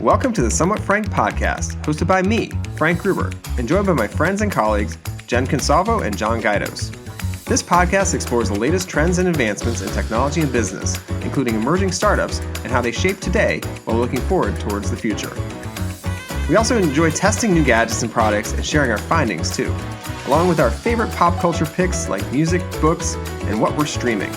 Welcome to the Somewhat Frank podcast, hosted by me, Frank Gruber, and joined by my friends and colleagues, Jen Consalvo and John Guidos. This podcast explores the latest trends and advancements in technology and business, including emerging startups and how they shape today while looking forward towards the future. We also enjoy testing new gadgets and products and sharing our findings too, along with our favorite pop culture picks like music, books, and what we're streaming.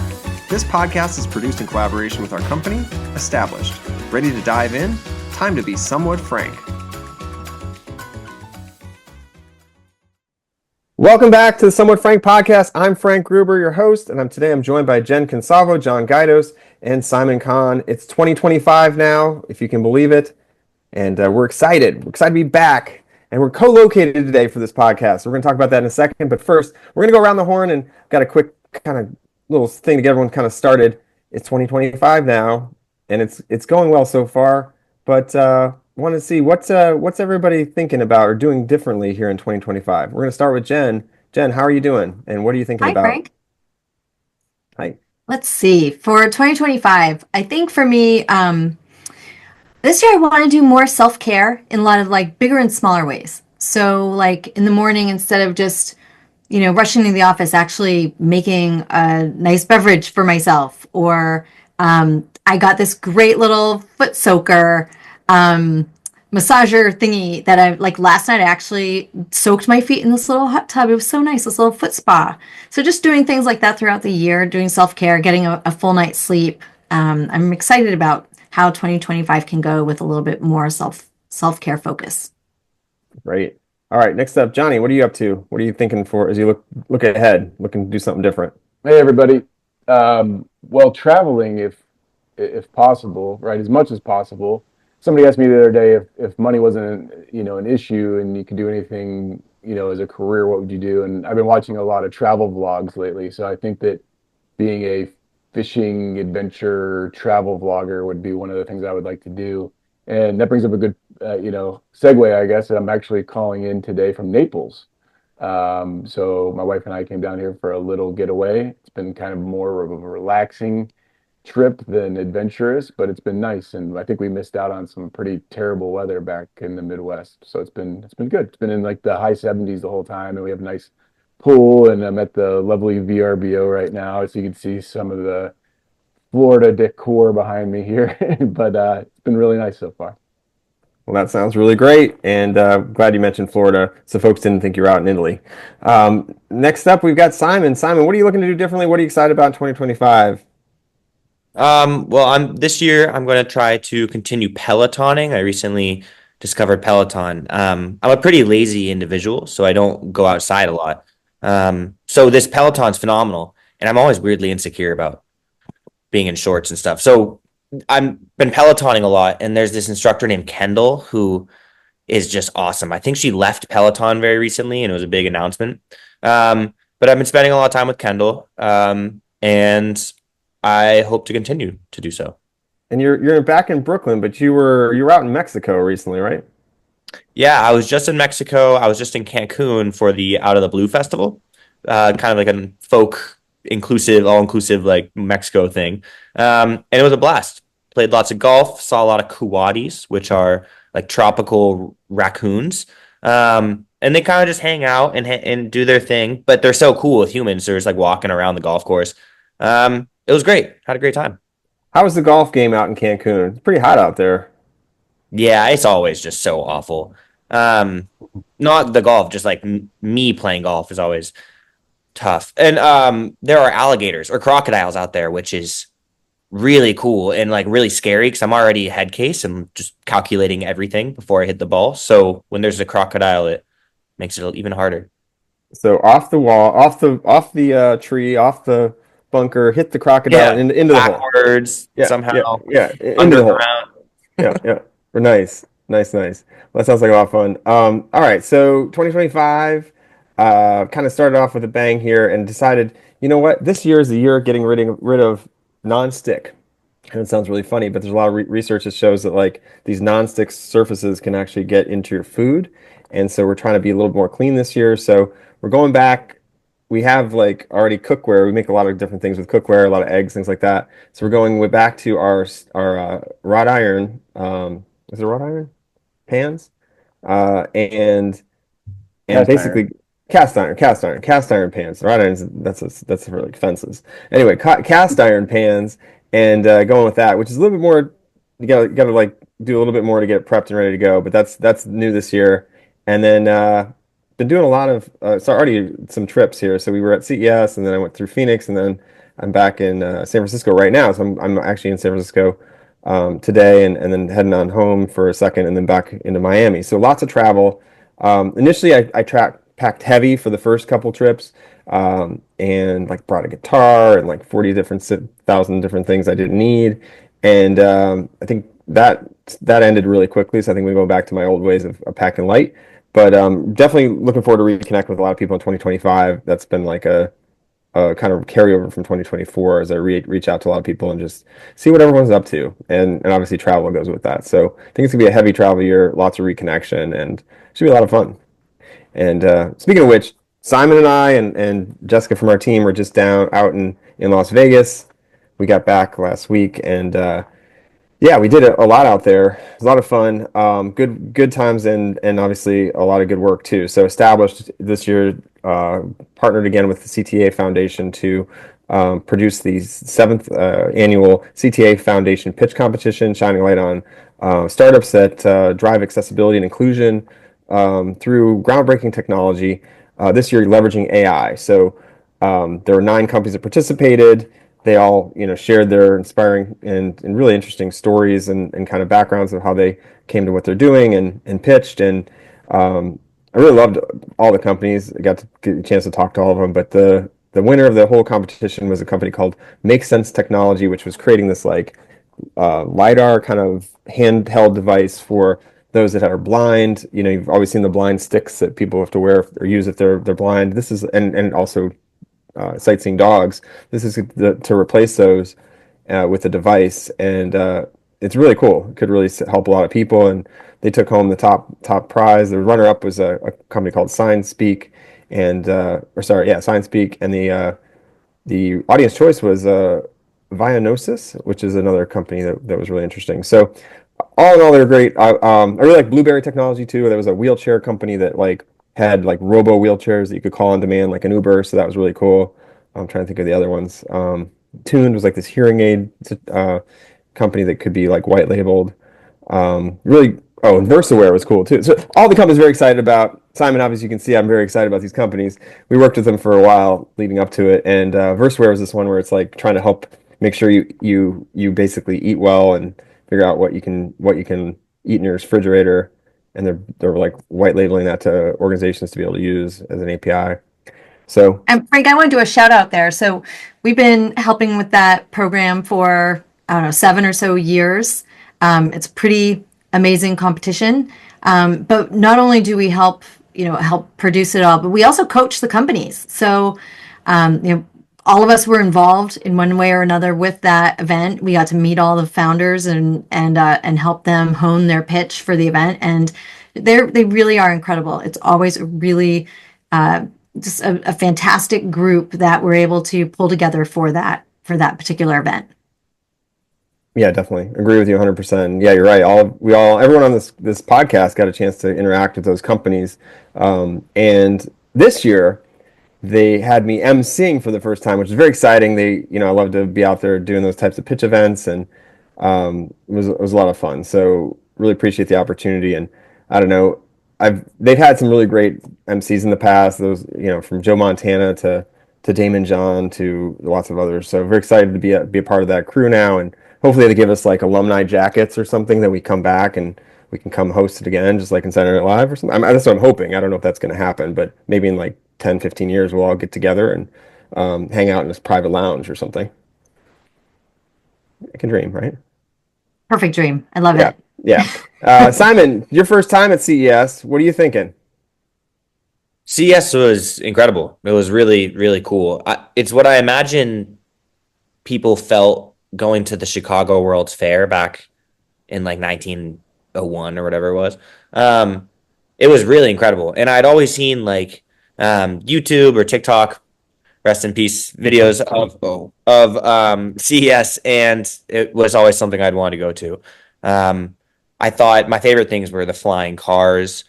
This podcast is produced in collaboration with our company, Established. Ready to dive in? Time to be somewhat frank. Welcome back to the Somewhat Frank podcast. I'm Frank Gruber, your host, and today I'm joined by Jen Consalvo, John Guidos, and Simon Kahan. It's 2025 now, if you can believe it, and we're excited. We're excited to be back, and we're co-located today for this podcast. So we're going to talk about that in a second, but first, we're going to go around the horn and got a quick kind of little thing to get everyone kind of started. It's 2025 now, and it's going well so far, but want to see what's everybody thinking about or doing differently here in 2025. We're going to start with Jen. Jen, how are you doing, and what are you thinking about? Hi, Frank. Hi. Let's see. For 2025, I think for me, this year I want to do more self-care in a lot of like bigger and smaller ways. So like in the morning, instead of just rushing to the office, actually making a nice beverage for myself. Or I got this great little foot soaker massager thingy that I like last night. I actually soaked my feet in this little hot tub. It was so nice, this little foot spa. So just doing things like that throughout the year, doing self-care, getting a full night's sleep. I'm excited about how 2025 can go with a little bit more self-care focus. Great. All right, next up, Johnny, what are you up to? What are you thinking for as you look ahead, looking to do something different? Hey, everybody. Well, traveling, if possible, right, as much as possible. Somebody asked me the other day if money wasn't, an issue and you could do anything, as a career, what would you do? And I've been watching a lot of travel vlogs lately, so I think that being a fishing adventure travel vlogger would be one of the things I would like to do. And that brings up a good, segue, I guess. I'm actually calling in today from Naples. So my wife and I came down here for a little getaway. It's been kind of more of a relaxing trip than adventurous, but it's been nice. And I think we missed out on some pretty terrible weather back in the Midwest. So it's been good. It's been in like the high 70s the whole time, and we have a nice pool. And I'm at the lovely VRBO right now, so you can see some of the Florida decor behind me here. But it's been really nice so far. Well, that sounds really great, and glad you mentioned Florida, so folks didn't think you were out in Italy. Next up, we've got Simon. Simon, what are you looking to do differently? What are you excited about in 2025? Well, this year I'm going to try to continue Pelotoning. I recently discovered Peloton. I'm a pretty lazy individual, so I don't go outside a lot. So this Peloton's phenomenal, and I'm always weirdly insecure about being in shorts and stuff. So I've been Pelotoning a lot, and there's this instructor named Kendall who is just awesome. I think she left Peloton very recently, and it was a big announcement. But I've been spending a lot of time with Kendall, and I hope to continue to do so. And you're back in Brooklyn, but you were out in Mexico recently, right? Yeah, I was just in Mexico. I was just in Cancun for the Out of the Blue festival, kind of like a folk inclusive, all-inclusive like Mexico thing. And it was a blast. Played lots of golf, saw a lot of coatis, which are like tropical raccoons. And they kind of just hang out and do their thing, but they're so cool with humans. They're just like walking around the golf course. It was great. Had a great time. How was the golf game out in Cancun? It's pretty hot out there. Yeah, it's always just so awful. Not the golf, just like me playing golf is always tough. And there are alligators or crocodiles out there, which is really cool and like really scary because I'm already a head case and just calculating everything before I hit the ball. So when there's a crocodile, it makes it even harder. So off the wall, off the tree, off the bunker, hit the crocodile into the hole. Backwards somehow. Yeah, into the hole. Yeah. We're nice. Well, that sounds like a lot of fun. All right, so 2025 kind of started off with a bang here and decided, you know what, this year is the year of getting rid of non-stick. And it sounds really funny, but there's a lot of research that shows that like these non-stick surfaces can actually get into your food. And so we're trying to be a little more clean this year. So we're going back. We have like already cookware. We make a lot of different things with cookware, a lot of eggs, things like that. So we're going back to our wrought iron, is it wrought iron pans, and Cast iron. basically cast iron pans. Wrought irons, that's for like fences. Anyway, cast iron pans, and going with that, which is a little bit more. You gotta like do a little bit more to get prepped and ready to go. But that's new this year, and then been doing a lot of so already some trips here. So we were at CES, and then I went through Phoenix, and then I'm back in San Francisco right now. So I'm actually in San Francisco today, and then heading on home for a second, and then back into Miami. So lots of travel. Initially, I packed heavy for the first couple trips, and like brought a guitar and like 40 different thousand different things I didn't need, and I think that ended really quickly. So I think we go back to my old ways of packing light, but definitely looking forward to reconnect with a lot of people in 2025. That's been like a kind of carryover from 2024 as I reach out to a lot of people and just see what everyone's up to, and obviously travel goes with that. So I think it's gonna be a heavy travel year, lots of reconnection, and should be a lot of fun. And speaking of which, Simon and I and Jessica from our team were just down out in Las Vegas. We got back last week, and yeah, we did a lot out there. It was a lot of fun. Good times, and obviously a lot of good work too. So established this year, partnered again with the CTA Foundation to produce the seventh annual CTA Foundation pitch competition, shining light on startups that drive accessibility and inclusion through groundbreaking technology. This year, leveraging AI. So there were 9 companies that participated. They all, shared their inspiring and really interesting stories and kind of backgrounds of how they came to what they're doing and pitched. And I really loved all the companies. I got to get a chance to talk to all of them. But the winner of the whole competition was a company called Make Sense Technology, which was creating this like LiDAR kind of handheld device for those that are blind. You've always seen the blind sticks that people have to wear or use if they're blind. This is and also sightseeing dogs. This is to replace those with a device, and it's really cool. It could really help a lot of people, and they took home the top prize. The runner up was a company called SignSpeak, and SignSpeak, and the audience choice was Vianosis, which is another company that was really interesting. So all in all, they're great. I really like Blueberry Technology too. There was a wheelchair company that like had like robo wheelchairs that you could call on demand, like an Uber. So that was really cool. I'm trying to think of the other ones. Tuned was like this hearing aid company that could be like white labeled. Really, oh, and Versaware was cool too. So all the companies very excited about. Simon, obviously, you can see I'm very excited about these companies. We worked with them for a while leading up to it, and Versaware was this one where it's like trying to help make sure you basically eat well and figure out what you can eat in your refrigerator, and they're like white labeling that to organizations to be able to use as an API. So And Frank, I want to do a shout out there. So we've been helping with that program for, I don't know, 7 or so years. It's a pretty amazing competition. But not only do we help produce it all, but we also coach the companies. So, all of us were involved in one way or another with that event. We got to meet all the founders and help them hone their pitch for the event. And they really are incredible. It's always a really just a fantastic group that we're able to pull together for that particular event. yeah, definitely agree with you 100%. Yeah, you're right. Everyone on this podcast got a chance to interact with those companies, and this year they had me emceeing for the first time, which is very exciting. I love to be out there doing those types of pitch events, and it was a lot of fun. So really appreciate the opportunity. And I don't know, they've had some really great MCs in the past. Those from Joe Montana to Damon John to lots of others. So very excited to be a part of that crew now, and hopefully they give us like alumni jackets or something that we come back and we can come host it again, just like in Saturday Night Live or something. That's what I'm hoping. I don't know if that's going to happen, but maybe in like 10, 15 years, we'll all get together and hang out in this private lounge or something. I can dream, right? Perfect dream. I love Yeah. it. Yeah. Simon, your first time at CES. What are you thinking? CES was incredible. It was really, really cool. It's what I imagine people felt going to the Chicago World's Fair back in like 1901 or whatever it was. It was really incredible. And I'd always seen like YouTube or TikTok, rest in peace, videos of CES, and it was always something I'd want to go to. I thought my favorite things were the flying cars.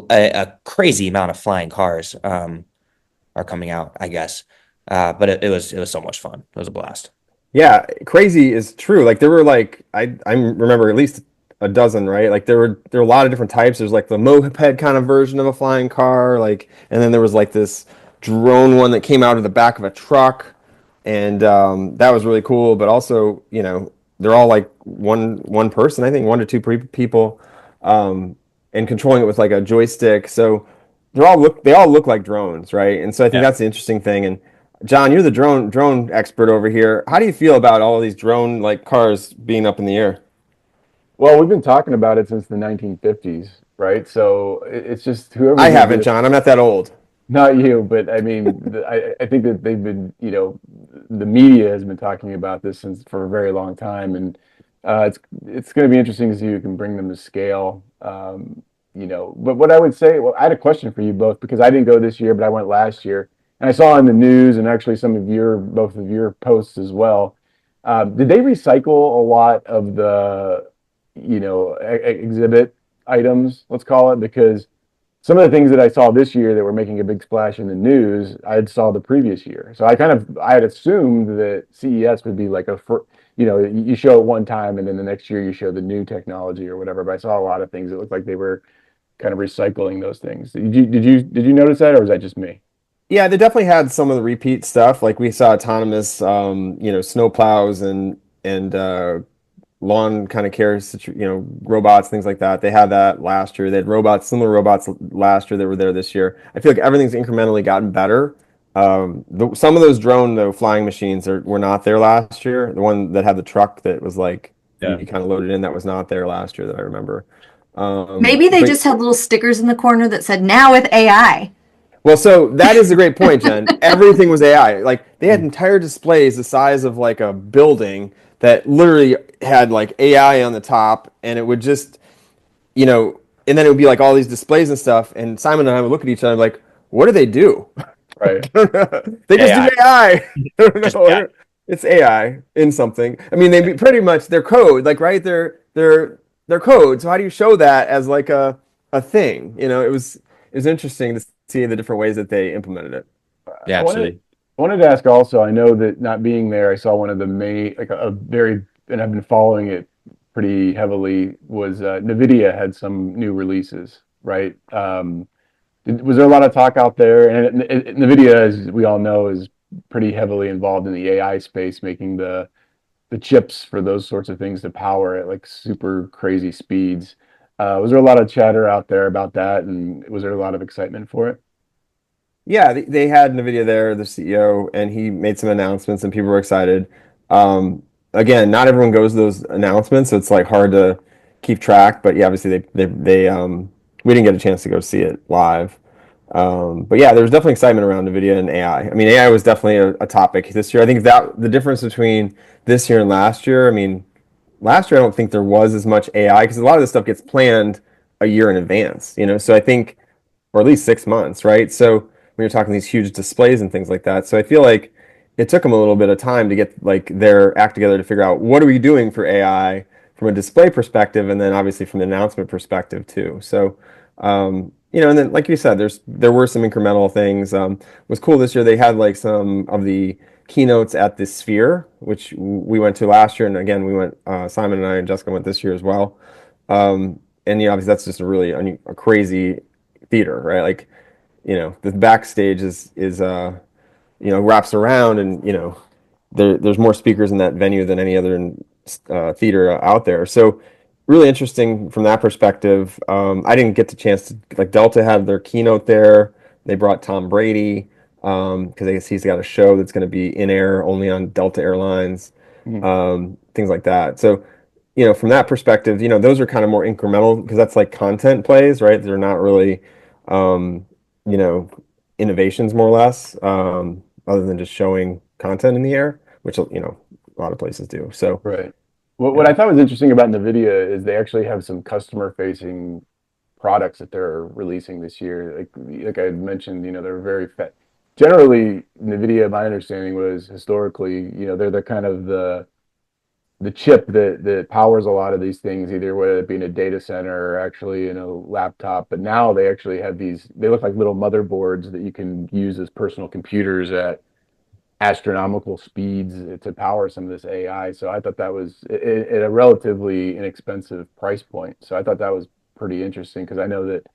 A crazy amount of flying cars are coming out, I guess. But it was so much fun. It was a blast. Yeah, crazy is true. Like there were like I remember at least a dozen, right? Like there were a lot of different types. There's like the moped kind of version of a flying car, like, and then there was like this drone one that came out of the back of a truck, and that was really cool. But also, they're all like one person, I think, one to two people, and controlling it with like a joystick. So they all look like drones, right? And so I think Yeah. that's the interesting thing. And John, you're the drone expert over here. How do you feel about all of these drone like cars being up in the air? Well, we've been talking about it since the 1950s, right? So it's just I whoever's haven't, making. John. I'm not that old. Not you, but I mean, I think that they've been, the media has been talking about this since for a very long time, and it's going to be interesting to see who can bring them to scale. But what I would say, well, I had a question for you both because I didn't go this year, but I went last year, and I saw in the news and actually some of both of your posts as well. Did they recycle a lot of the, exhibit items, let's call it, because some of the things that I saw this year that were making a big splash in the news, I had saw the previous year. So I had assumed that CES would be like you show it one time and then the next year you show the new technology or whatever. But I saw a lot of things that looked like they were kind of recycling those things. Did you notice that, or was that just me? Yeah, they definitely had some of the repeat stuff. Like we saw autonomous, snow plows and lawn kind of care, robots, things like that. They had that last year. They had similar robots last year that were there this year. I feel like everything's incrementally gotten better. Some of those drone though flying machines were not there last year. The one that had the truck that was like you Yeah. kind of loaded in that was not there last year that I remember. Maybe they But just had little stickers in the corner that said "Now with AI." Well, so that is a great point, Jen. Everything was AI. Like they had entire displays the size of like a building that literally had like AI on the top, and it would just, and then it would be like all these displays and stuff. And Simon and I would look at each other like, what do they do? Right. They just do AI. AI. I don't Just know. AI. It's AI in something. I mean, pretty much their code, like right, their code. So how do you show that as like a thing? It was interesting to see the different ways that they implemented it. Yeah, I wanted absolutely. I wanted to ask also. I know that not being there, I saw one of the main like a very and I've been following it pretty heavily. Was NVIDIA had some new releases, right? Was there a lot of talk out there? And NVIDIA, as we all know, is pretty heavily involved in the AI space, making the chips for those sorts of things to power at like super crazy speeds. Was there a lot of chatter out there about that, and was there a lot of excitement for it? Yeah, they had NVIDIA there, the CEO, and he made some announcements, and people were excited. Again, not everyone goes to those announcements, so it's like hard to keep track. But yeah, obviously we didn't get a chance to go see it live. But yeah, there was definitely excitement around NVIDIA and AI. I mean, AI was definitely a topic this year. I think that the difference between this year and last year. I mean, last year I don't think there was as much AI because a lot of this stuff gets planned a year in advance. So I think or at least 6 months, right? So when you're talking these huge displays and things like that. So I feel like it took them a little bit of time to get like their act together to figure out what are we doing for AI from a display perspective, and then obviously from an announcement perspective too. So, and then like you said, there were some incremental things. It was cool this year. They had like some of the keynotes at the Sphere, which we went to last year, and again we went. Simon and I and Jessica went this year as well. And obviously that's just a really a crazy theater, right? Like, the backstage is wraps around, and there's more speakers in that venue than any other theater out there. So really interesting from that perspective. I didn't get the chance to like Delta had their keynote there. They brought Tom Brady because I guess he's got a show that's going to be in air only on Delta Airlines, Mhm. things like that. So from that perspective, those are kind of more incremental because that's like content plays, right? They're not really, um, you know, innovations more or less, other than just showing content in the air, which, a lot of places do. So, Right. What yeah. I thought was interesting about NVIDIA is they actually have some customer-facing products that they're releasing this year. Like I had mentioned, they're very fat. Generally, NVIDIA, my understanding was historically, they're the kind of the chip that powers a lot of these things, either whether it be in a data center or actually in a laptop. But now they actually have these, they look like little motherboards that you can use as personal computers at astronomical speeds to power some of this AI. So I thought that was at a relatively inexpensive price point. So I thought that was pretty interesting because I know that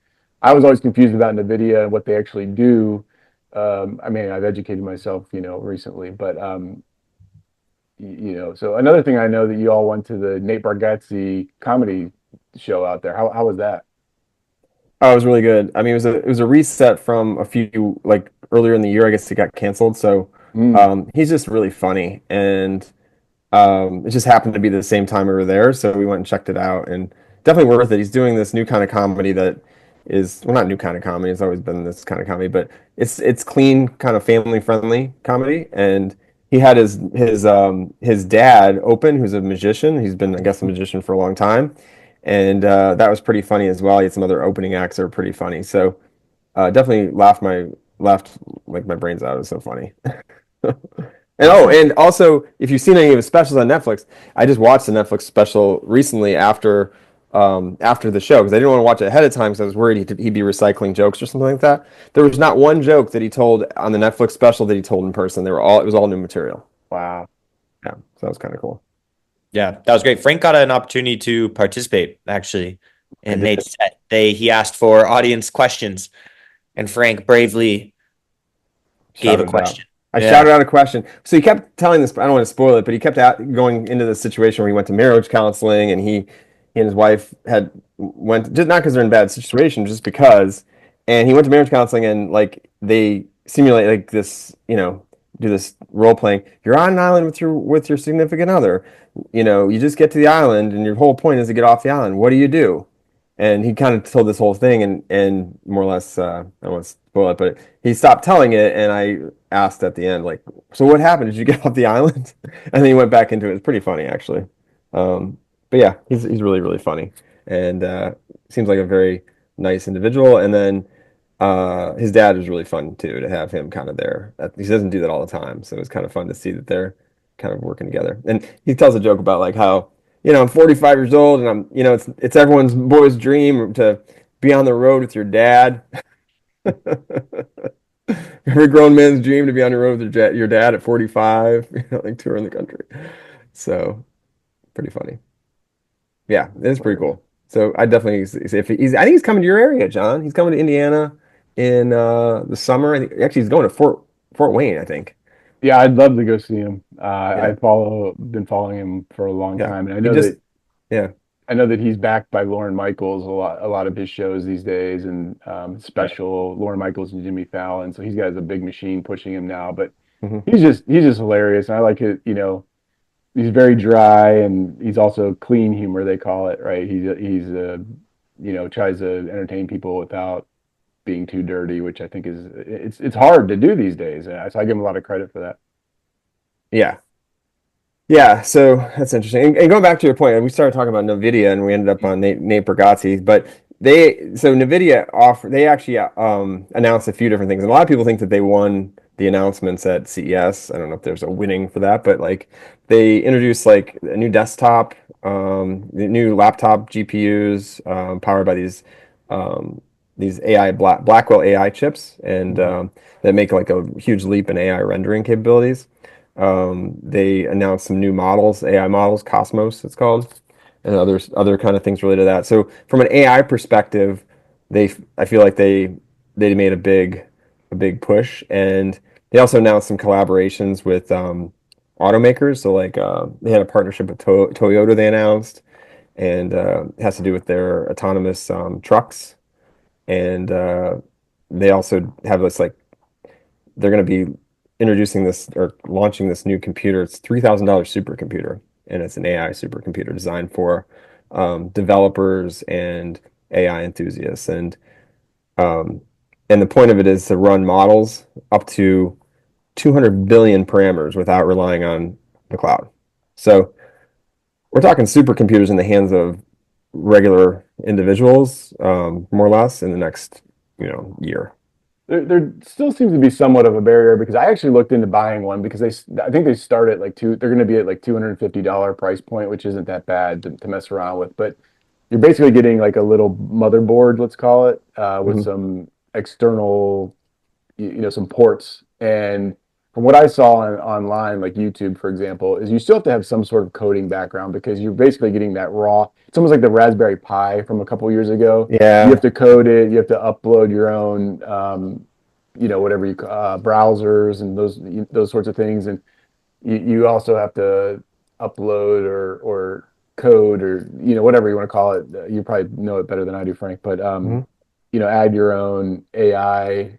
I was always confused about NVIDIA and what they actually do. I mean, I've educated myself, recently, but so another thing I know that you all went to the Nate Bargatze comedy show out there. How was that? Oh, it was really good. I mean, it was a reset from a few like earlier in the year. I guess it got canceled. So Mm. he's just really funny, and it just happened to be the same time we were there, so we went and checked it out, and definitely worth it. He's doing this new kind of comedy that is, well, not new kind of comedy. It's always been this kind of comedy, but it's clean, kind of family friendly comedy. And he had his dad open, who's a magician. He's been, I guess, a magician for a long time, and that was pretty funny as well. He had some other opening acts that were pretty funny. So definitely laughed like my brains out. It was so funny. And also, if you've seen any of his specials on Netflix, I just watched the Netflix special recently after the show because I didn't want to watch it ahead of time because I was worried he'd be recycling jokes or something like that. There was not one joke that he told on the Netflix special that he told in person. It was all new material. Wow. Yeah, so that was kind of cool. Yeah, that was great. Frank got an opportunity to participate actually I in did. Nate's set. He asked for audience questions, and Frank bravely gave a Shouted it out. question. I Yeah. shouted out a question. So he kept telling this. I don't want to spoil it, but he kept going into the situation where he went to marriage counseling, and he and his wife had went just not because they're in a bad situation, just because. And he went to marriage counseling, and like they simulate like this, do this role playing. You're on an island with your significant other. You just get to the island, and your whole point is to get off the island. What do you do? And he kind of told this whole thing, and more or less, I don't want to spoil it, but he stopped telling it, and I asked at the end, like, so what happened? Did you get off the island? And then he went back into it. It's pretty funny, actually. But yeah, he's really, really funny, and seems like a very nice individual. And then his dad is really fun too, to have him kind of there. He doesn't do that all the time, so it's kind of fun to see that they're kind of working together. And he tells a joke about like how, I'm 45 years old, and it's everyone's boy's dream to be on the road with your dad. Every grown man's dream to be on the road with your dad at 45, like touring the country. So pretty funny. Yeah, it's pretty cool. So I definitely, if I think he's coming to your area, John. He's coming to Indiana in the summer. I think actually he's going to Fort Wayne, I think. Yeah, I'd love to go see him. Yeah, Been following him for a long yeah. time, and He just, yeah, I know that he's backed by Lauren Michaels a lot of his shows these days, and special Lauren Michaels and Jimmy Fallon. So he's got a big machine pushing him now, but hmm he's just hilarious, and I like it. He's very dry, and he's also clean humor, they call it, right? Tries to entertain people without being too dirty, which I think it's hard to do these days. So I give him a lot of credit for that. yeah. Yeah, so that's interesting. And going back to your point, we started talking about NVIDIA and we ended up on Nate Bargatze, but NVIDIA they actually announced a few different things. And a lot of people think that they won the announcements at CES. I don't know if there's a winning for that, but like they introduced like a new desktop, the new laptop GPUs powered by these AI Blackwell AI chips, and Mhm. that make like a huge leap in AI rendering capabilities. They announced some new models, AI models, Cosmos, it's called, and other kind of things related to that. So from an AI perspective, I feel like they made a big push, and they also announced some collaborations with automakers. So like they had a partnership with Toyota they announced, and it has to do with their autonomous trucks, and they also have this like they're going to be introducing this or launching this new computer. It's $3,000 supercomputer, and it's an AI supercomputer designed for developers and AI enthusiasts. Um, and the point of it is to run models up to 200 billion parameters without relying on the cloud. So we're talking supercomputers in the hands of regular individuals, more or less, in the next year. there still seems to be somewhat of a barrier because I actually looked into buying one because I think they start at like they're going to be at like $250 price point, which isn't that bad to mess around with. But you're basically getting like a little motherboard, let's call it, with Mhm. some external, some ports. And from what I saw online, like YouTube, for example, is you still have to have some sort of coding background because you're basically getting that raw. It's almost like the Raspberry Pi from a couple years ago. You have Yeah. to code it. You have to upload your own, whatever browsers and those sorts of things. And you also have to upload or code or whatever you want to call it. You probably know it better than I do, Frank. But Mhm. add your own AI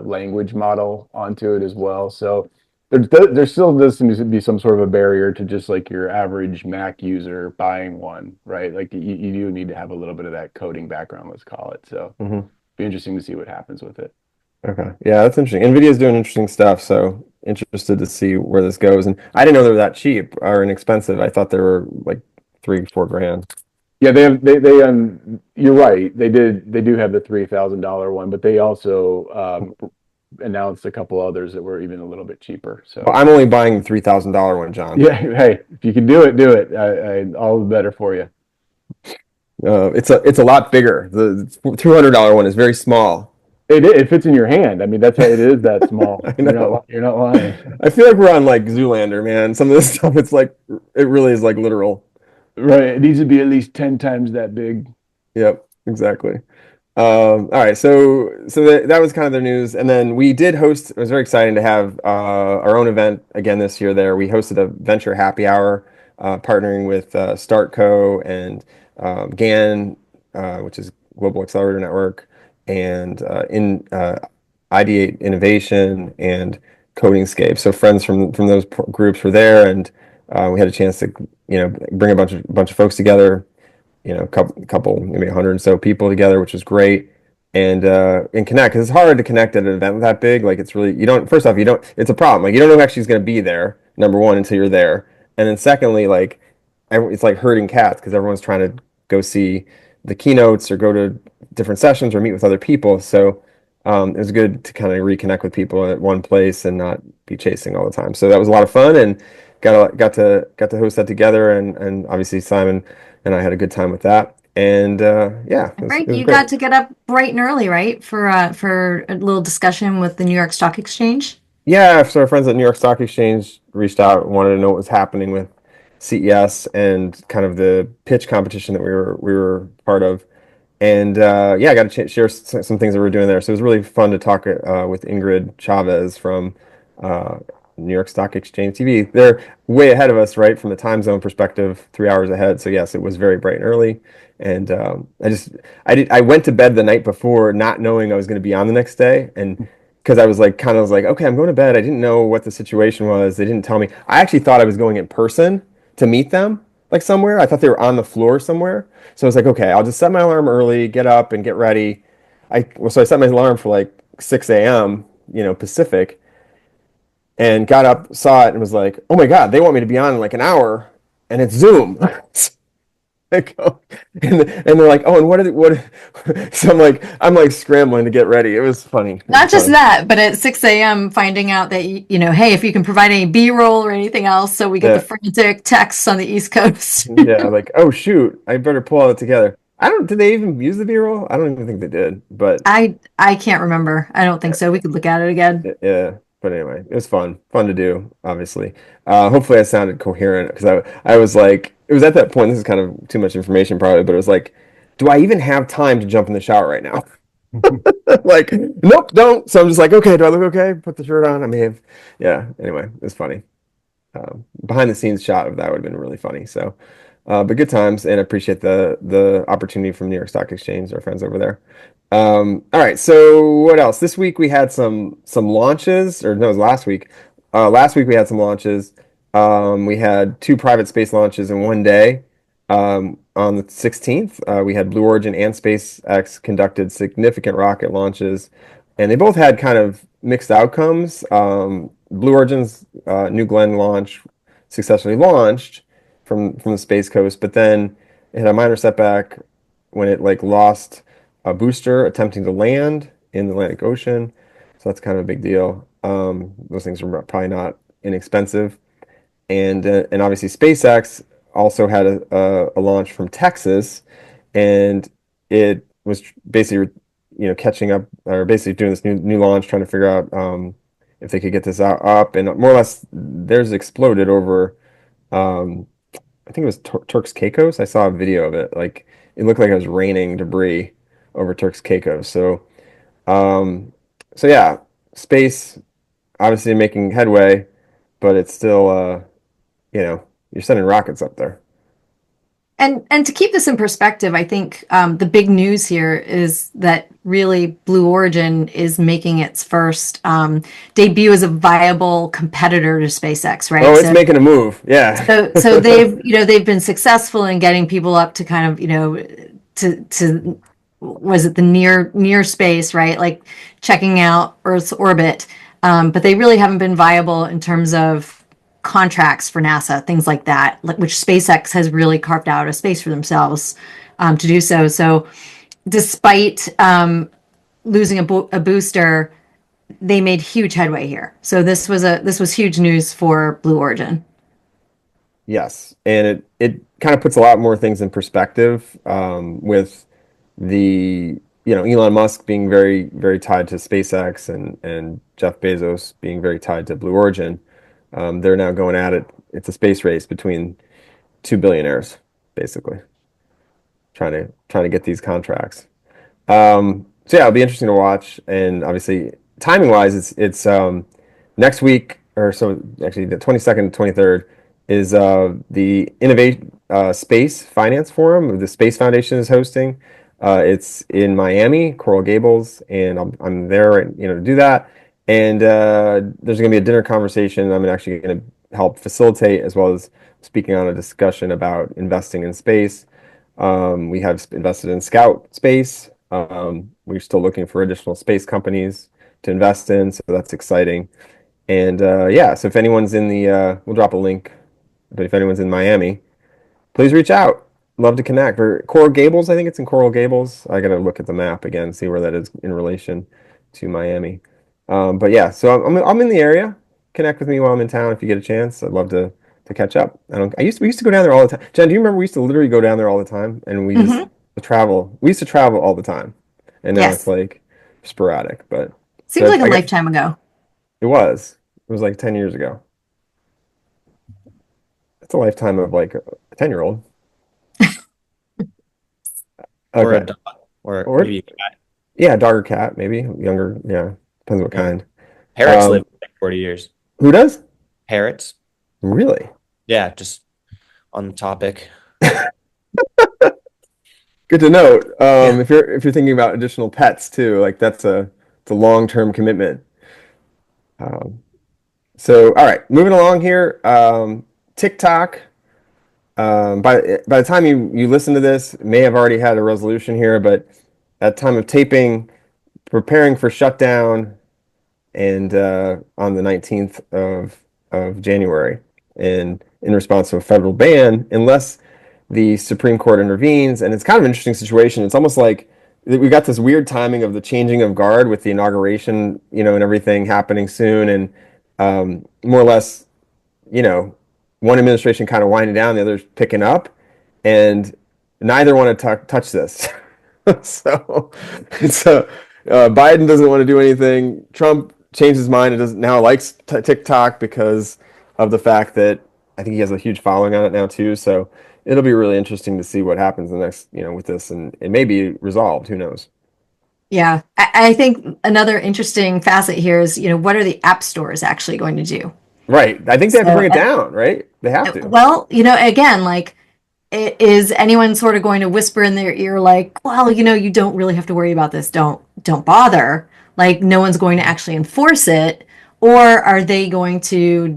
language model onto it as well. So there still does seem to be some sort of a barrier to just like your average Mac user buying one, right? Like you do need to have a little bit of that coding background, let's call it. So Mhm. be interesting to see what happens with it. Okay. Yeah, that's interesting. NVIDIA is doing interesting stuff, so interested to see where this goes. And I didn't know they were that cheap or inexpensive. I thought they were like 3, 4 grand. Yeah, you're right. They do have the $3,000 one, but they also announced a couple others that were even a little bit cheaper. Well, So I'm only buying the $3,000 one, John. yeah, hey, if you can do it, do it. All the better for you. It's a lot bigger. The $200 one is very small. It fits in your hand. I mean, that's how it is that small. I know. You're not lying. I feel like we're on like Zoolander, man. Some of this stuff, it's like it really is like literal. Right. It needs to be at least 10 times that big. Yep, exactly. All right, so that was kind of the news, and then we did host. It was very exciting to have our own event again this year. There, we hosted a venture happy hour, partnering with StartCo and GAN, which is Global Accelerator Network, and in Ideate Innovation and Codingscape. So friends from those groups were there, and we had a chance to bring a bunch of folks together, couple maybe 100 and so people together, which was great. And connect, because it's hard to connect at an event that big. Like, it's really, you don't, first off, you don't, it's a problem. Like, you don't know who actually is going to be there, number one, until you're there. And then secondly, like, it's like herding cats because everyone's trying to go see the keynotes or go to different sessions or meet with other people. So it was good to kind of reconnect with people at one place and not be chasing all the time. So that was a lot of fun, and got to host that together, and obviously Simon and I had a good time with that. And yeah, it Frank, was you great. got to get up bright and early, right? For a little discussion with the New York Stock Exchange. Yeah, so our friends at New York Stock Exchange reached out and wanted to know what was happening with CES and kind of the pitch competition that we were part of. And yeah, I got to share some things that we're doing there. So it was really fun to talk with Ingrid Chavez from uh, New York Stock Exchange TV. They're way ahead of us, right, from the time zone perspective, 3 hours ahead. So yes, it was very bright and early. And I went to bed the night before not knowing I was going to be on the next day, and because I was like okay, I'm going to bed. I didn't know what the situation was. They didn't tell me. I actually thought I was going in person to meet them, like somewhere. I thought they were on the floor somewhere. So I was like, okay, I'll just set my alarm early, get up and get ready. So I set my alarm for like 6 a.m., Pacific, and got up, saw it, and was like, oh my God, they want me to be on in like an hour, and it's Zoom. I go, and they're like, oh, and what? So I'm like scrambling to get ready. It was funny. It was Not just funny. that, but at 6 a.m. finding out that, hey, if you can provide any B-roll or anything else, so we get the Yeah, frantic texts on the East Coast. yeah, like, oh shoot, I better pull all it together. Did they even use the B-roll? I don't even think they did, but I can't remember. I don't think so. We could look at it again. yeah, but anyway, it was fun to do, obviously. Hopefully I sounded coherent because I was like, it was at that point, this is kind of too much information probably, but it was like, do I even have time to jump in the shower right now? Like, nope, don't. So I'm just like, okay, do I look okay? Put the shirt on. I may have, yeah. Anyway, it was funny. Behind the scenes shot of that would have been really funny. So, but good times, and I appreciate the opportunity from New York Stock Exchange, our friends over there. All right, so what else? This week we had some launches, or no, it was last week. Last week we had some launches. We had two private space launches in one day. On the 16th, we had Blue Origin and SpaceX conducted significant rocket launches, and they both had kind of mixed outcomes. Blue Origin's New Glenn launch successfully launched from the Space Coast, but then it had a minor setback when it like lost a booster attempting to land in the Atlantic Ocean. So that's kind of a big deal. Those things are probably not inexpensive. And obviously SpaceX also had a launch from Texas, and it was basically catching up, or basically doing this new launch, trying to figure out if they could get this up, and more or less theirs exploded over um, I think it was Turks Caicos. I saw a video of it. Like it looked like it was raining debris over Turks Caicos. Um, so yeah, space obviously making headway, but it's still you're sending rockets up there. And to keep this in perspective, I think the big news here is that really Blue Origin is making its first debut as a viable competitor to SpaceX, right? Oh, it's making a move. Yeah. So they've been successful in getting people up to kind of to was it the near space, right? Like checking out Earth's orbit, but they really haven't been viable in terms of contracts for NASA, things like that, which SpaceX has really carved out a space for themselves to do so. So, despite losing a booster, they made huge headway here. So this was huge news for Blue Origin. Yes, and it kind of puts a lot more things in perspective with the Elon Musk being very tied to SpaceX and Jeff Bezos being very tied to Blue Origin. They're now going at it. It's a space race between two billionaires, basically, trying to get these contracts. So yeah, it'll be interesting to watch. And obviously, timing wise, it's next week, or so actually the 22nd and 23rd is the Innovate Space Finance Forum the Space Foundation is hosting. It's in Miami, Coral Gables, and I'm there, to do that. And there's going to be a dinner conversation I'm actually going to help facilitate, as well as speaking on a discussion about investing in space. We have invested in Scout Space. We're still looking for additional space companies to invest in, so that's exciting. And yeah, so if anyone's in we'll drop a link, but if anyone's in Miami, please reach out. Love to connect. Or Coral Gables, I think it's in Coral Gables. I got to look at the map again, see where that is in relation to Miami. But yeah, so I'm in the area. Connect with me while I'm in town if you get a chance. I'd love to catch up. We used to go down there all the time. Jen, do you remember we used to literally go down there all the time, and we just travel. We used to travel all the time, and now it's Yes, like sporadic. But seems so like a I guess lifetime ago. it was. It was like 10 years ago. That's a lifetime of like a 10-year-old. Or a Okay. dog, or Or maybe yeah, dog or cat, maybe younger. Yeah, depends what kind. parrots Um, live like 40 years. who does? Parrots? Really? Yeah, just on the topic. Good to note. Yeah. If you're thinking about additional pets too, like it's a long-term commitment. Um, so all right, moving along here. TikTok. By the time you listen to this, it may have already had a resolution here, but at time of taping, preparing for shutdown, and on the 19th of January, and in response to a federal ban, unless the Supreme Court intervenes. And it's kind of an interesting situation. It's almost like we got this weird timing of the changing of guard with the inauguration, and everything happening soon, and more or less, you know, one administration kind of winding down, the other's picking up, and neither want to touch this. so, so Biden doesn't want to do anything. Trump changed his mind and doesn't now likes TikTok because of the fact that I think he has a huge following on it now too. So it'll be really interesting to see what happens the next, with this, and it may be resolved. Who knows? Yeah, I think another interesting facet here is, what are the app stores actually going to do? Right. I think they have to So, bring it down, right? They have to. well, again, like, is anyone sort of going to whisper in their ear, like, well, you don't really have to worry about this. Don't bother. Like, no one's going to actually enforce it, or are they going to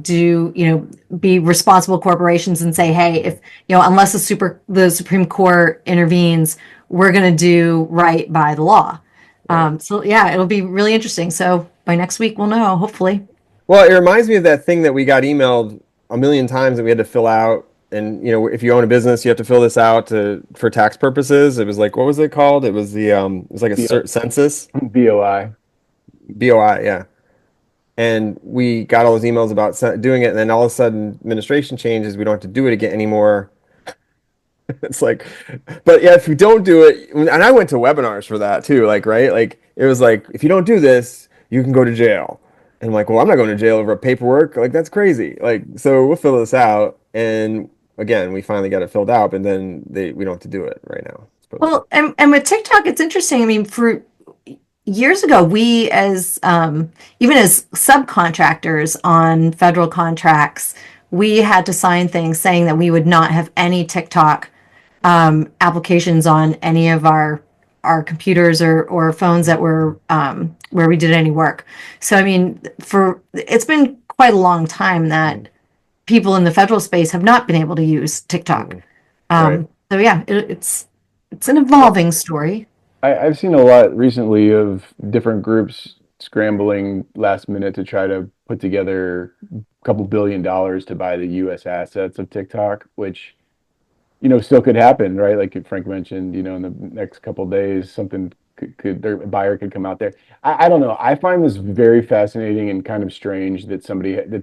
be responsible corporations and say, hey, if unless the Supreme Court intervenes, we're going to do right by the law. Right. So yeah, it'll be really interesting. So by next week, we'll know, hopefully. Well, it reminds me of that thing that we got emailed a million times that we had to fill out. And if you own a business, you have to fill this out for tax purposes. It was like, what was it called? It was it was like a B- census. BOI. BOI, yeah. And we got all those emails about doing it, and then all of a sudden, administration changes. We don't have to do it again anymore. It's like, but yeah, if you don't do it, and I went to webinars for that too, like, right? Like, it was like, if you don't do this, you can go to jail. And I'm like, well, I'm not going to jail over paperwork. Like, that's crazy. Like, so we'll fill this out. And again, we finally got it filled out, and then we don't have to do it right now, supposedly. Well, and with TikTok, it's interesting. I mean, for years ago, we as even as subcontractors on federal contracts, we had to sign things saying that we would not have any TikTok applications on any of our computers or phones that were where we did any work. So I mean, for it's been quite a long time that people in the federal space have not been able to use TikTok. Right. So yeah, it's an evolving story. I've seen a lot recently of different groups scrambling last minute to try to put together a couple $1 billion to buy the U.S. assets of TikTok, which, still could happen, right? Like Frank mentioned, in the next couple days, something their buyer could come out there. I don't know. I find this very fascinating and kind of strange that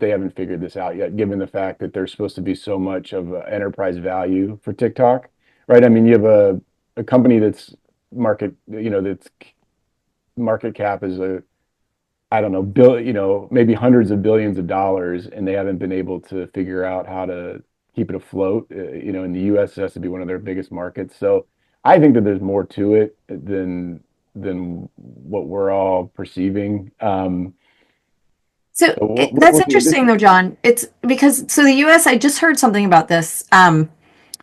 they haven't figured this out yet, given the fact that there's supposed to be so much of a enterprise value for TikTok, right? I mean, you have a company that's that's market cap is I don't know, maybe hundreds of billions of dollars, and they haven't been able to figure out how to keep it afloat. In the U.S. it has to be one of their biggest markets. So I think that there's more to it than what we're all perceiving. So So that's we'll see. interesting though, John. It's because so the US, I just heard something about this.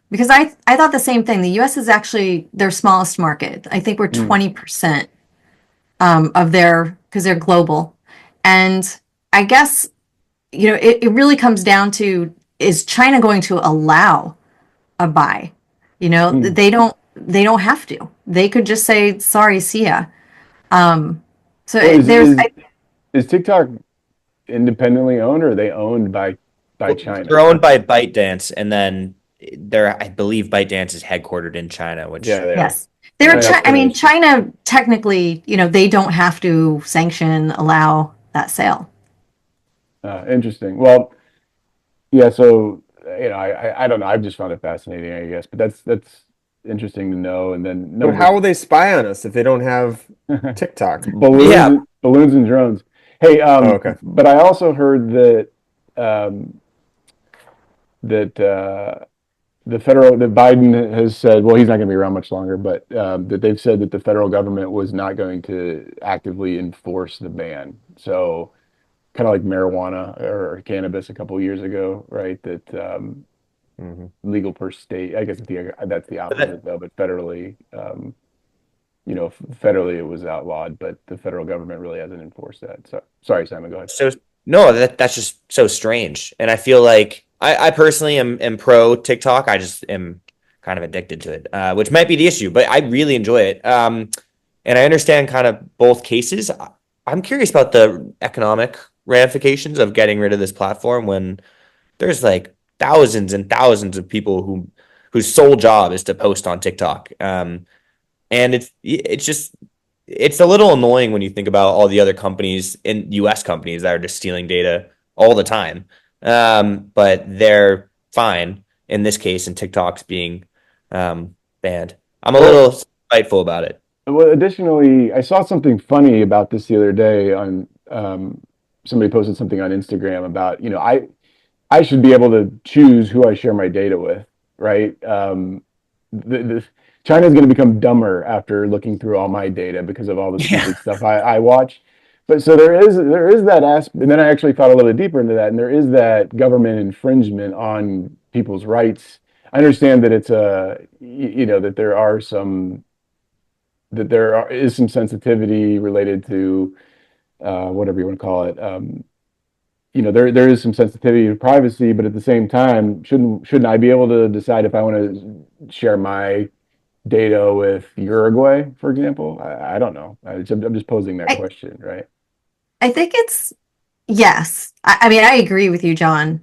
Because I thought the same thing. The US is actually their smallest market. I think we're Mm, 20% of their because they're global. And I guess, it really comes down to is China going to allow a buy? mm. They don't have to. They could just say, sorry, see ya. So Well, there's is TikTok independently owned, or are they owned by Well, they're China? owned by ByteDance, and then I believe ByteDance is headquartered in China, which Yeah, they are. yes. Right, that's I kind of mean, interesting. China technically, they don't have to allow that sale. Interesting. Well, yeah. So I don't know. I've just found it fascinating, I guess. But that's interesting to know. And then But number how will they spy on us if they don't have TikTok? yeah. balloons and drones. Hey, Oh, okay. but I also heard that um, that that Biden has said, well, he's not going to be around much longer, but that they've said that the federal government was not going to actively enforce the ban. So kind of like marijuana or cannabis a couple of years ago, right? That Hmm. legal per state. I guess that's the But opposite though, but federally, federally it was outlawed, but the federal government really hasn't enforced that. So sorry, Simon, go ahead. So no, that's just so strange. And I feel like I personally am pro TikTok. I just am kind of addicted to it, which might be the issue, but I really enjoy it. And I understand kind of both cases. I'm curious about the economic ramifications of getting rid of this platform when there's like thousands and thousands of people whose sole job is to post on TikTok. And it's just it's a little annoying when you think about all the other companies in US companies that are just stealing data all the time. But they're fine in this case, and TikTok's being banned. I'm a Well, little spiteful about it. well, additionally, I saw something funny about this the other day on somebody posted something on Instagram about, I should be able to choose who I share my data with, right? The China is going to become dumber after looking through all my data because of all the Yeah. stupid stuff I watch. But so there is that aspect, and then I actually thought a little bit deeper into that, and there is that government infringement on people's rights. I understand that it's that is some sensitivity related to whatever you want to call it. There is some sensitivity to privacy, but at the same time, shouldn't I be able to decide if I want to share my data with Uruguay, for example? I don't know. I'm just posing that I, question, right? I think it's yes. I mean, I agree with you, John.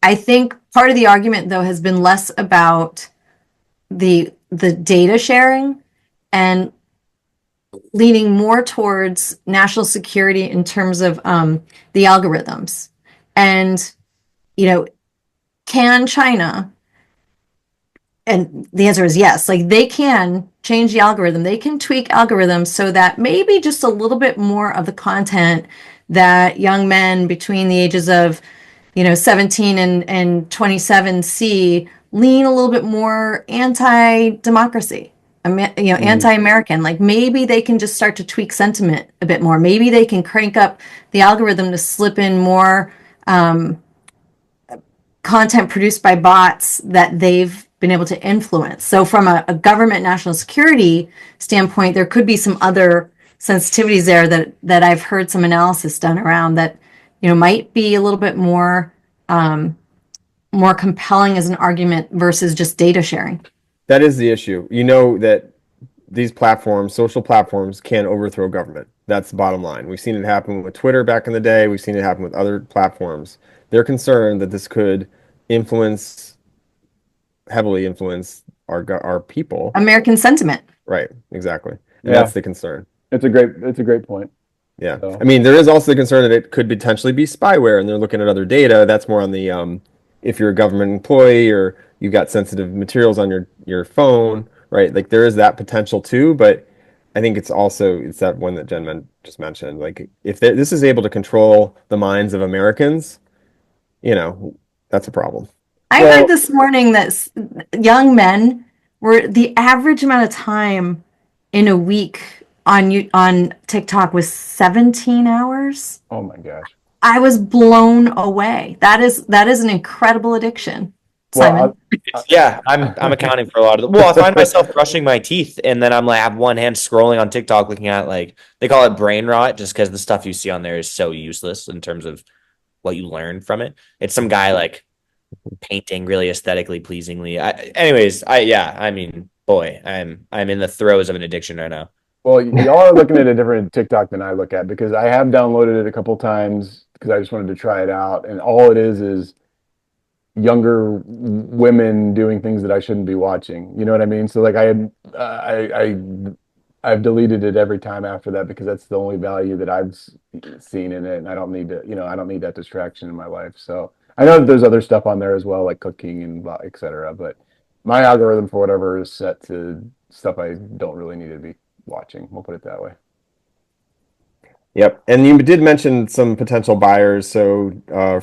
I think part of the argument though has been less about the data sharing and leaning more towards national security in terms of the algorithms. And, you know, can China, and the answer is yes, like they can change the algorithm. They can tweak algorithms so that maybe just a little bit more of the content that young men between the ages of, 17 and 27 see lean a little bit more anti-democracy, anti-American. Like maybe they can just start to tweak sentiment a bit more. Maybe they can crank up the algorithm to slip in more content produced by bots that they've been able to influence. So from a government national security standpoint, there could be some other sensitivities there that I've heard some analysis done around that, might be a little bit more more compelling as an argument versus just data sharing. That is the issue. You know that these platforms, social platforms, can overthrow government. That's the bottom line. We've seen it happen with Twitter back in the day. We've seen it happen with other platforms. They're concerned that this could heavily influence our people. American sentiment. Right, exactly. And that's the concern. It's a great point. Yeah. So. I mean, there is also the concern that it could potentially be spyware, and they're looking at other data. That's more on the if you're a government employee or you've got sensitive materials on your phone, right? Like there is that potential too, but I think it's that one that Jen just mentioned. Like if this is able to control the minds of Americans, that's a problem. I heard this morning that young men were the average amount of time in a week on TikTok was 17 hours. Oh my gosh. I was blown away. That is an incredible addiction. Simon. Yeah, I'm accounting for a lot of Well, I find myself brushing my teeth and then I'm like, I have one hand scrolling on TikTok looking at like, they call it brain rot just because the stuff you see on there is so useless in terms of what you learn from it. It's some guy like painting really aesthetically pleasingly. I mean, boy, I'm in the throes of an addiction right now. Well, y'all are looking at a different TikTok than I look at because I have downloaded it a couple times because I just wanted to try it out, and all it is younger women doing things that I shouldn't be watching. You know what I mean? So like I've deleted it every time after that because that's the only value that I've seen in it, and I don't need that distraction in my life. So I know that there's other stuff on there as well, like cooking and et cetera, but my algorithm for whatever is set to stuff I don't really need to be watching. We'll put it that way. Yep. And you did mention some potential buyers. So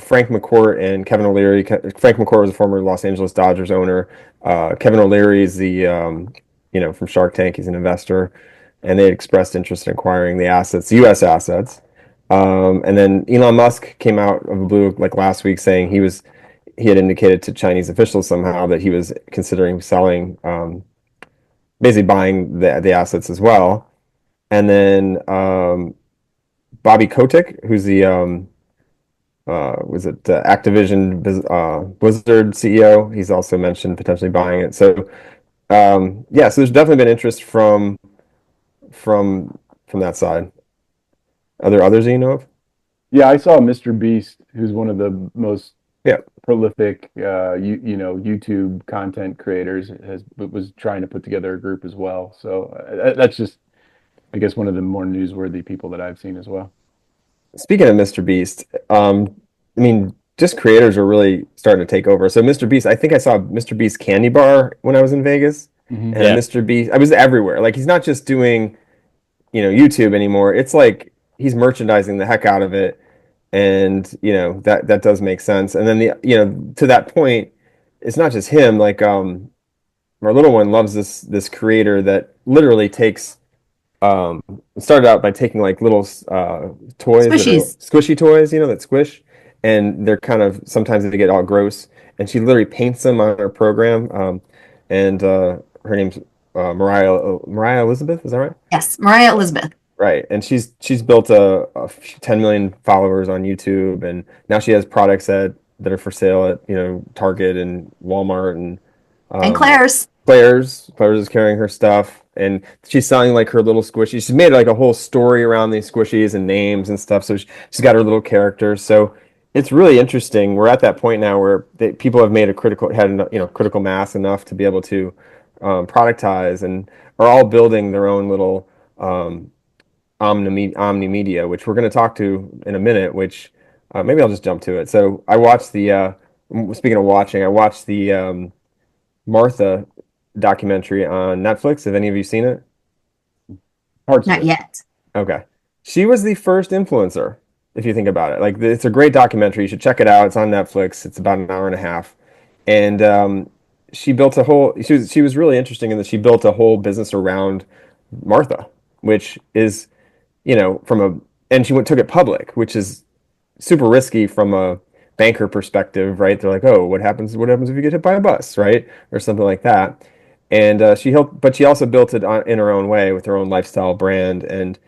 Frank McCourt and Kevin O'Leary. Frank McCourt was a former Los Angeles Dodgers owner. Kevin O'Leary is the, from Shark Tank. He's an investor. And they had expressed interest in acquiring the assets, U.S. assets. And then Elon Musk came out of the blue like last week saying he had indicated to Chinese officials somehow that he was considering selling, basically buying the assets as well. And then Bobby Kotick, who's the Activision Blizzard CEO, he's also mentioned potentially buying it. So so there's definitely been interest from that side. Are there others that you know of? Yeah, I saw Mr. Beast, who's one of the most prolific YouTube content creators, was trying to put together a group as well. So that's just, I guess, one of the more newsworthy people that I've seen as well. Speaking of Mr. Beast, I mean, just creators are really starting to take over. So Mr. Beast, I think I saw Mr. Beast candy bar when I was in Vegas, and Mr. Beast, I was everywhere. Like he's not just doing, YouTube anymore. It's like he's merchandising the heck out of it, and that does make sense. And then to that point, it's not just him. Like our little one loves this creator that literally takes. It started out by taking like little toys, squishy toys, that squish, and they're kind of sometimes they get all gross, and she literally paints them on her program. And her name's Mariah Elizabeth, is that right? Yes, Mariah Elizabeth. Right, and she's built a 10 million followers on YouTube, and now she has products that are for sale at Target and Walmart and Claire's. Claire's is carrying her stuff, and she's selling like her little squishies. She's made like a whole story around these squishies and names and stuff. So she's got her little characters. So it's really interesting. We're at that point now where people have made critical mass enough to be able to productize and are all building their own little Omni Media, which we're going to talk to in a minute, which maybe I'll just jump to it. So I watched speaking of watching, I watched the Martha documentary on Netflix. Have any of you seen it? Parts of Not it. yet. Okay. She was the first influencer, if you think about it. Like, it's a great documentary. You should check it out. It's on Netflix. It's about an hour and a half. And she built a whole, she was really interesting in that she built a whole business around Martha, which is, and she took it public, which is super risky from a banker perspective, right? They're like, oh, what happens if you get hit by a bus, right? Or something like that. And she helped, but she also built it in her own way with her own lifestyle brand. And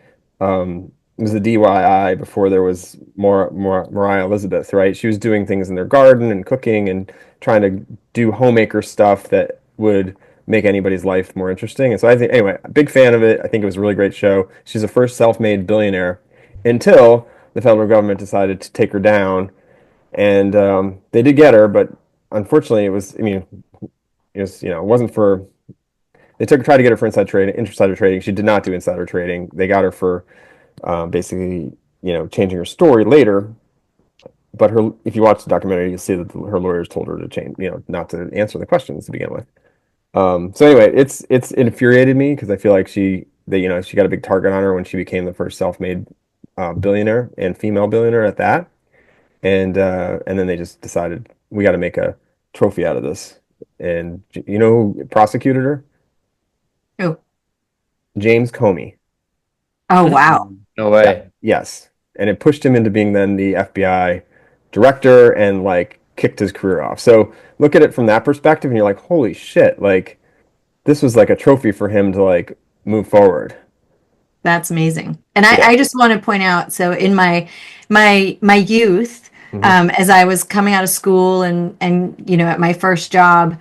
it was a DIY before there was more Mariah Elizabeth, right? She was doing things in their garden and cooking and trying to do homemaker stuff that would make anybody's life more interesting. And so I think, anyway, a big fan of it. I think it was a really great show. She's the first self-made billionaire until the federal government decided to take her down, and they did get her, but unfortunately, it was. I mean, it wasn't for. They tried to get her for insider trading. She did not do insider trading. They got her for basically, changing her story later. But if you watch the documentary, you'll see that her lawyers told her to change, not to answer the questions to begin with. So anyway, it infuriated me because I feel like she got a big target on her when she became the first self-made billionaire and female billionaire at that, and then they just decided we got to make a trophy out of this. And you know who prosecuted her? Oh, James Comey. oh wow. No Yeah. way. Yes, and it pushed him into being then the FBI director and like kicked his career off. So look at it from that perspective, and you're like, holy shit! Like this was like a trophy for him to like move forward. That's amazing. And Yeah. I just want to point out, so in my youth, Mhm. as I was coming out of school and at my first job,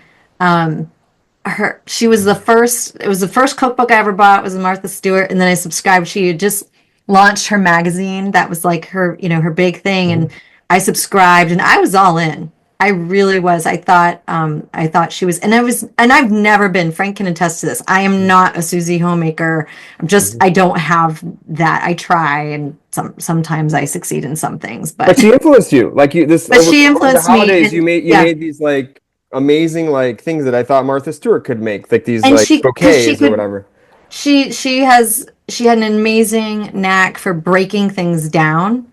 she was the first. It was the first cookbook I ever bought was Martha Stewart, and then I subscribed. She had just launched her magazine. That was like her big thing, and Mhm. I subscribed, and I was all in. I really was. I thought she was, and I've never been. Frank can attest to this. I am not a Susie homemaker. Mhm. I don't have that. I try, and sometimes I succeed in some things, But she influenced you. Like but over she the influenced me, holidays, and you yeah, made these like amazing like things that I thought Martha Stewart could make, like these and like she because she bouquets or could whatever. she had an amazing knack for breaking things down,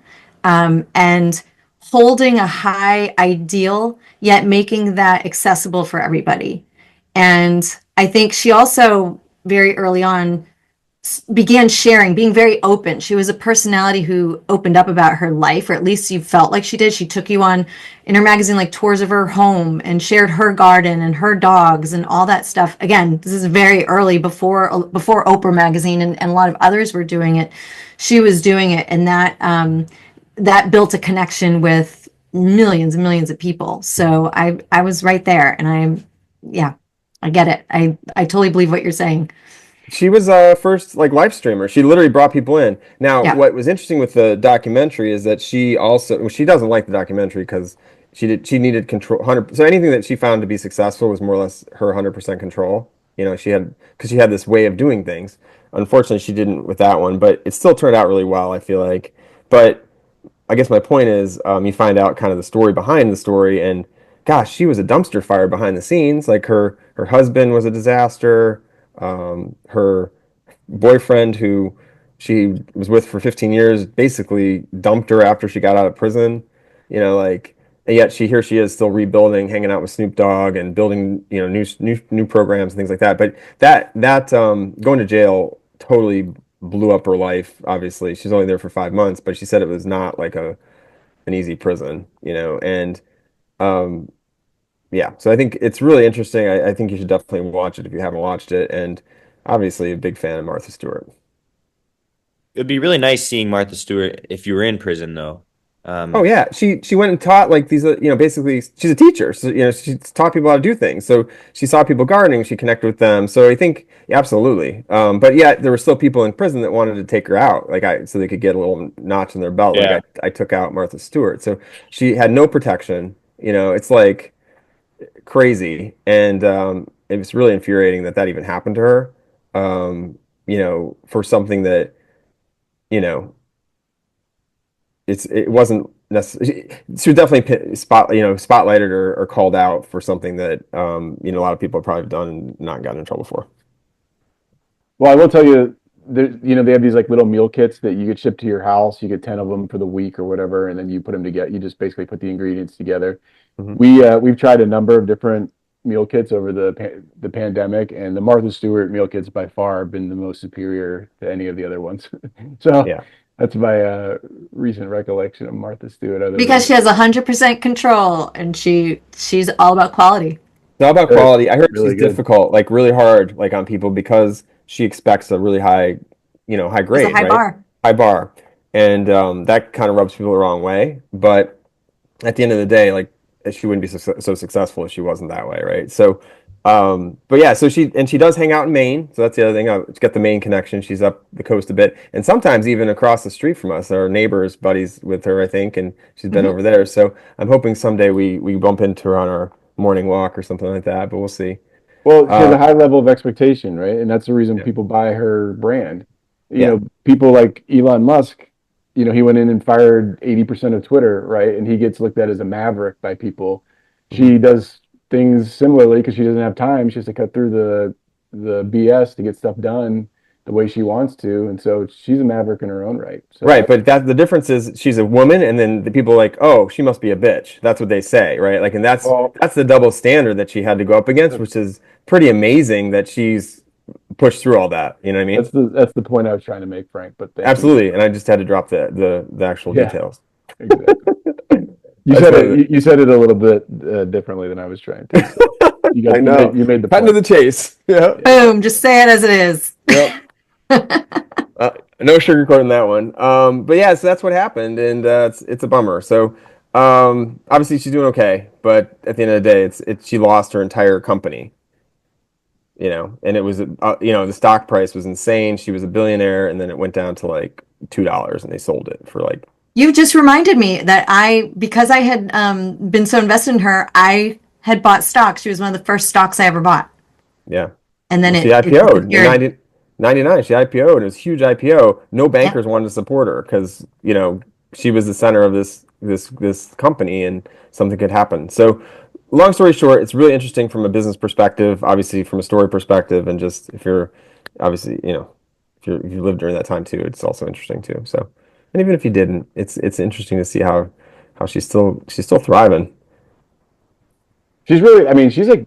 and holding a high ideal yet making that accessible for everybody. And I think she also very early on began sharing, being very open. She was a personality who opened up about her life, or at least you felt like she did. She took you on, in her magazine, like tours of her home and shared her garden and her dogs and all that stuff. Again, this is very early before Oprah magazine and a lot of others were doing it. She was doing it, and that built a connection with millions and millions of people. So I was right there, and yeah, I get it. I totally believe what you're saying. She was first like live streamer. She literally brought people in. Now, Yeah. what was interesting with the documentary is that she doesn't like the documentary because she needed control 100. So anything that she found to be successful was more or less her 100% control. Because she had this way of doing things. Unfortunately, she didn't with that one, but it still turned out really well, I feel like. But I guess my point is, you find out kind of the story behind the story, and gosh, she was a dumpster fire behind the scenes. Like her husband was a disaster. Her boyfriend, who she was with for 15 years, basically dumped her after she got out of prison. Like, and yet here she is still rebuilding, hanging out with Snoop Dogg and building, new programs and things like that. But that going to jail totally blew up her life. Obviously, she's only there for 5 months, but she said it was not like an easy prison, and um, yeah. So I think it's really interesting. I think you should definitely watch it if you haven't watched it, and obviously a big fan of Martha Stewart. It would be really nice seeing Martha Stewart if you were in prison, though. Oh Um, yeah, she went and taught like these, basically she's a teacher, so she taught people how to do things. So she saw people gardening, she connected with them. So I think yeah, absolutely. But yet there were still people in prison that wanted to take her out, so they could get a little notch in their belt. Like Yeah. I took out Martha Stewart, so she had no protection. It's like crazy, and it was really infuriating that even happened to her. for something that, you know, it wasn't necessarily, she was definitely spotlighted or called out for something that, a lot of people have probably done and not gotten in trouble for. Well, I will tell you, they have these like little meal kits that you get shipped to your house. You get 10 of them for the week or whatever, and then you put them together. You just basically put the ingredients together. Mhm. We've tried a number of different meal kits over the pandemic, and the Martha Stewart meal kits by far have been the most superior to any of the other ones. So Yeah. that's my recent recollection of Martha Stewart. Other Because she than has 100% control, and she's all about quality. It's all about Good. quality. I heard Really she's good. difficult, like really hard, like on people because she expects a really high, high There's a grade, high right? bar. High bar. And that kind of rubs people the wrong way. But at the end of the day, like she wouldn't be so successful if she wasn't that way, right? So, but yeah, so she does hang out in Maine. So that's the other thing. She's got the Maine connection. She's up the coast a bit, and sometimes even across the street from us. Our neighbors, buddies with her, I think, and she's been Mhm. over there. So I'm hoping someday we bump into her on our morning walk or something like that. But we'll see. Well, she has Uh, a high level of expectation, right? And that's the reason yeah, people buy her brand. yeah, People like Elon Musk, he went in and fired 80% of Twitter, right? And he gets looked at as a maverick by people. mhm. She does things similarly because she doesn't have time. She has to cut through the BS to get stuff done the way she wants to. And so she's a maverick in her own right. So Right. But the difference is she's a woman, and then the people are like, oh, she must be a bitch. That's what they say, right? Like, and that's well, that's the double standard that she had to go up against, which is pretty amazing that she's pushed through all that. You know what I mean? that's the point I was trying to make, Frank. But thank you. Absolutely. And I just had to drop the actual Yeah, details. exactly. You That's said what it. You said it a little bit differently than I was trying to. So I know. you made the Cut to point. the chase. Yeah. Yeah. Boom, just say it as it is. Yep. No sugarcoating that one. But yeah, so that's what happened, and it's a bummer. So obviously she's doing okay, but at the end of the day, she lost her entire company. And it was the stock price was insane. She was a billionaire, and then it went down to like $2, and they sold it for like You just reminded me that because I had been so invested in her, I had bought stocks. She was one of the first stocks I ever bought. yeah. And then Well, she it IPO'd in disappeared. 99. She IPO'd. It was a huge IPO. No Yeah. bankers wanted to support her because she was the center of this company, and something could happen. So, long story short, it's really interesting from a business perspective, obviously from a story perspective, and just if you're obviously if you lived during that time too, it's also interesting too. So, and even if you didn't, it's interesting to see how she's still thriving. She's really. I mean, she's like.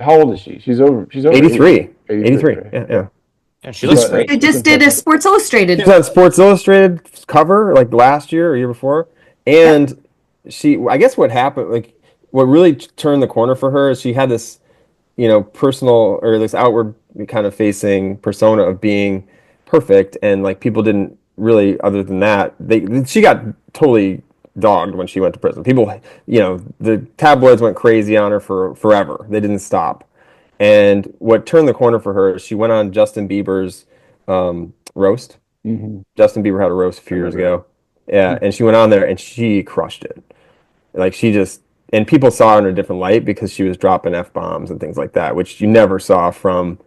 How old is she? She's over 80. 83, 83, 83. right? Yeah, Yeah. yeah. And she looks great. I That's just did a impressive. Sports Illustrated. She's on Sports Illustrated cover like last year or year before, Yeah. and I guess what happened, like what really turned the corner for her is she had this, personal or this outward kind of facing persona of being perfect, and like people didn't really, other than that, she got totally dogged when she went to prison. People, the tabloids went crazy on her for forever. They didn't stop. And what turned the corner for her is she went on Justin Bieber's roast. Hmm. Justin Bieber had a roast a I few years remember ago. Yeah, and she went on there and she crushed it. Like and people saw her in a different light because she was dropping F-bombs and things like that, which you never saw from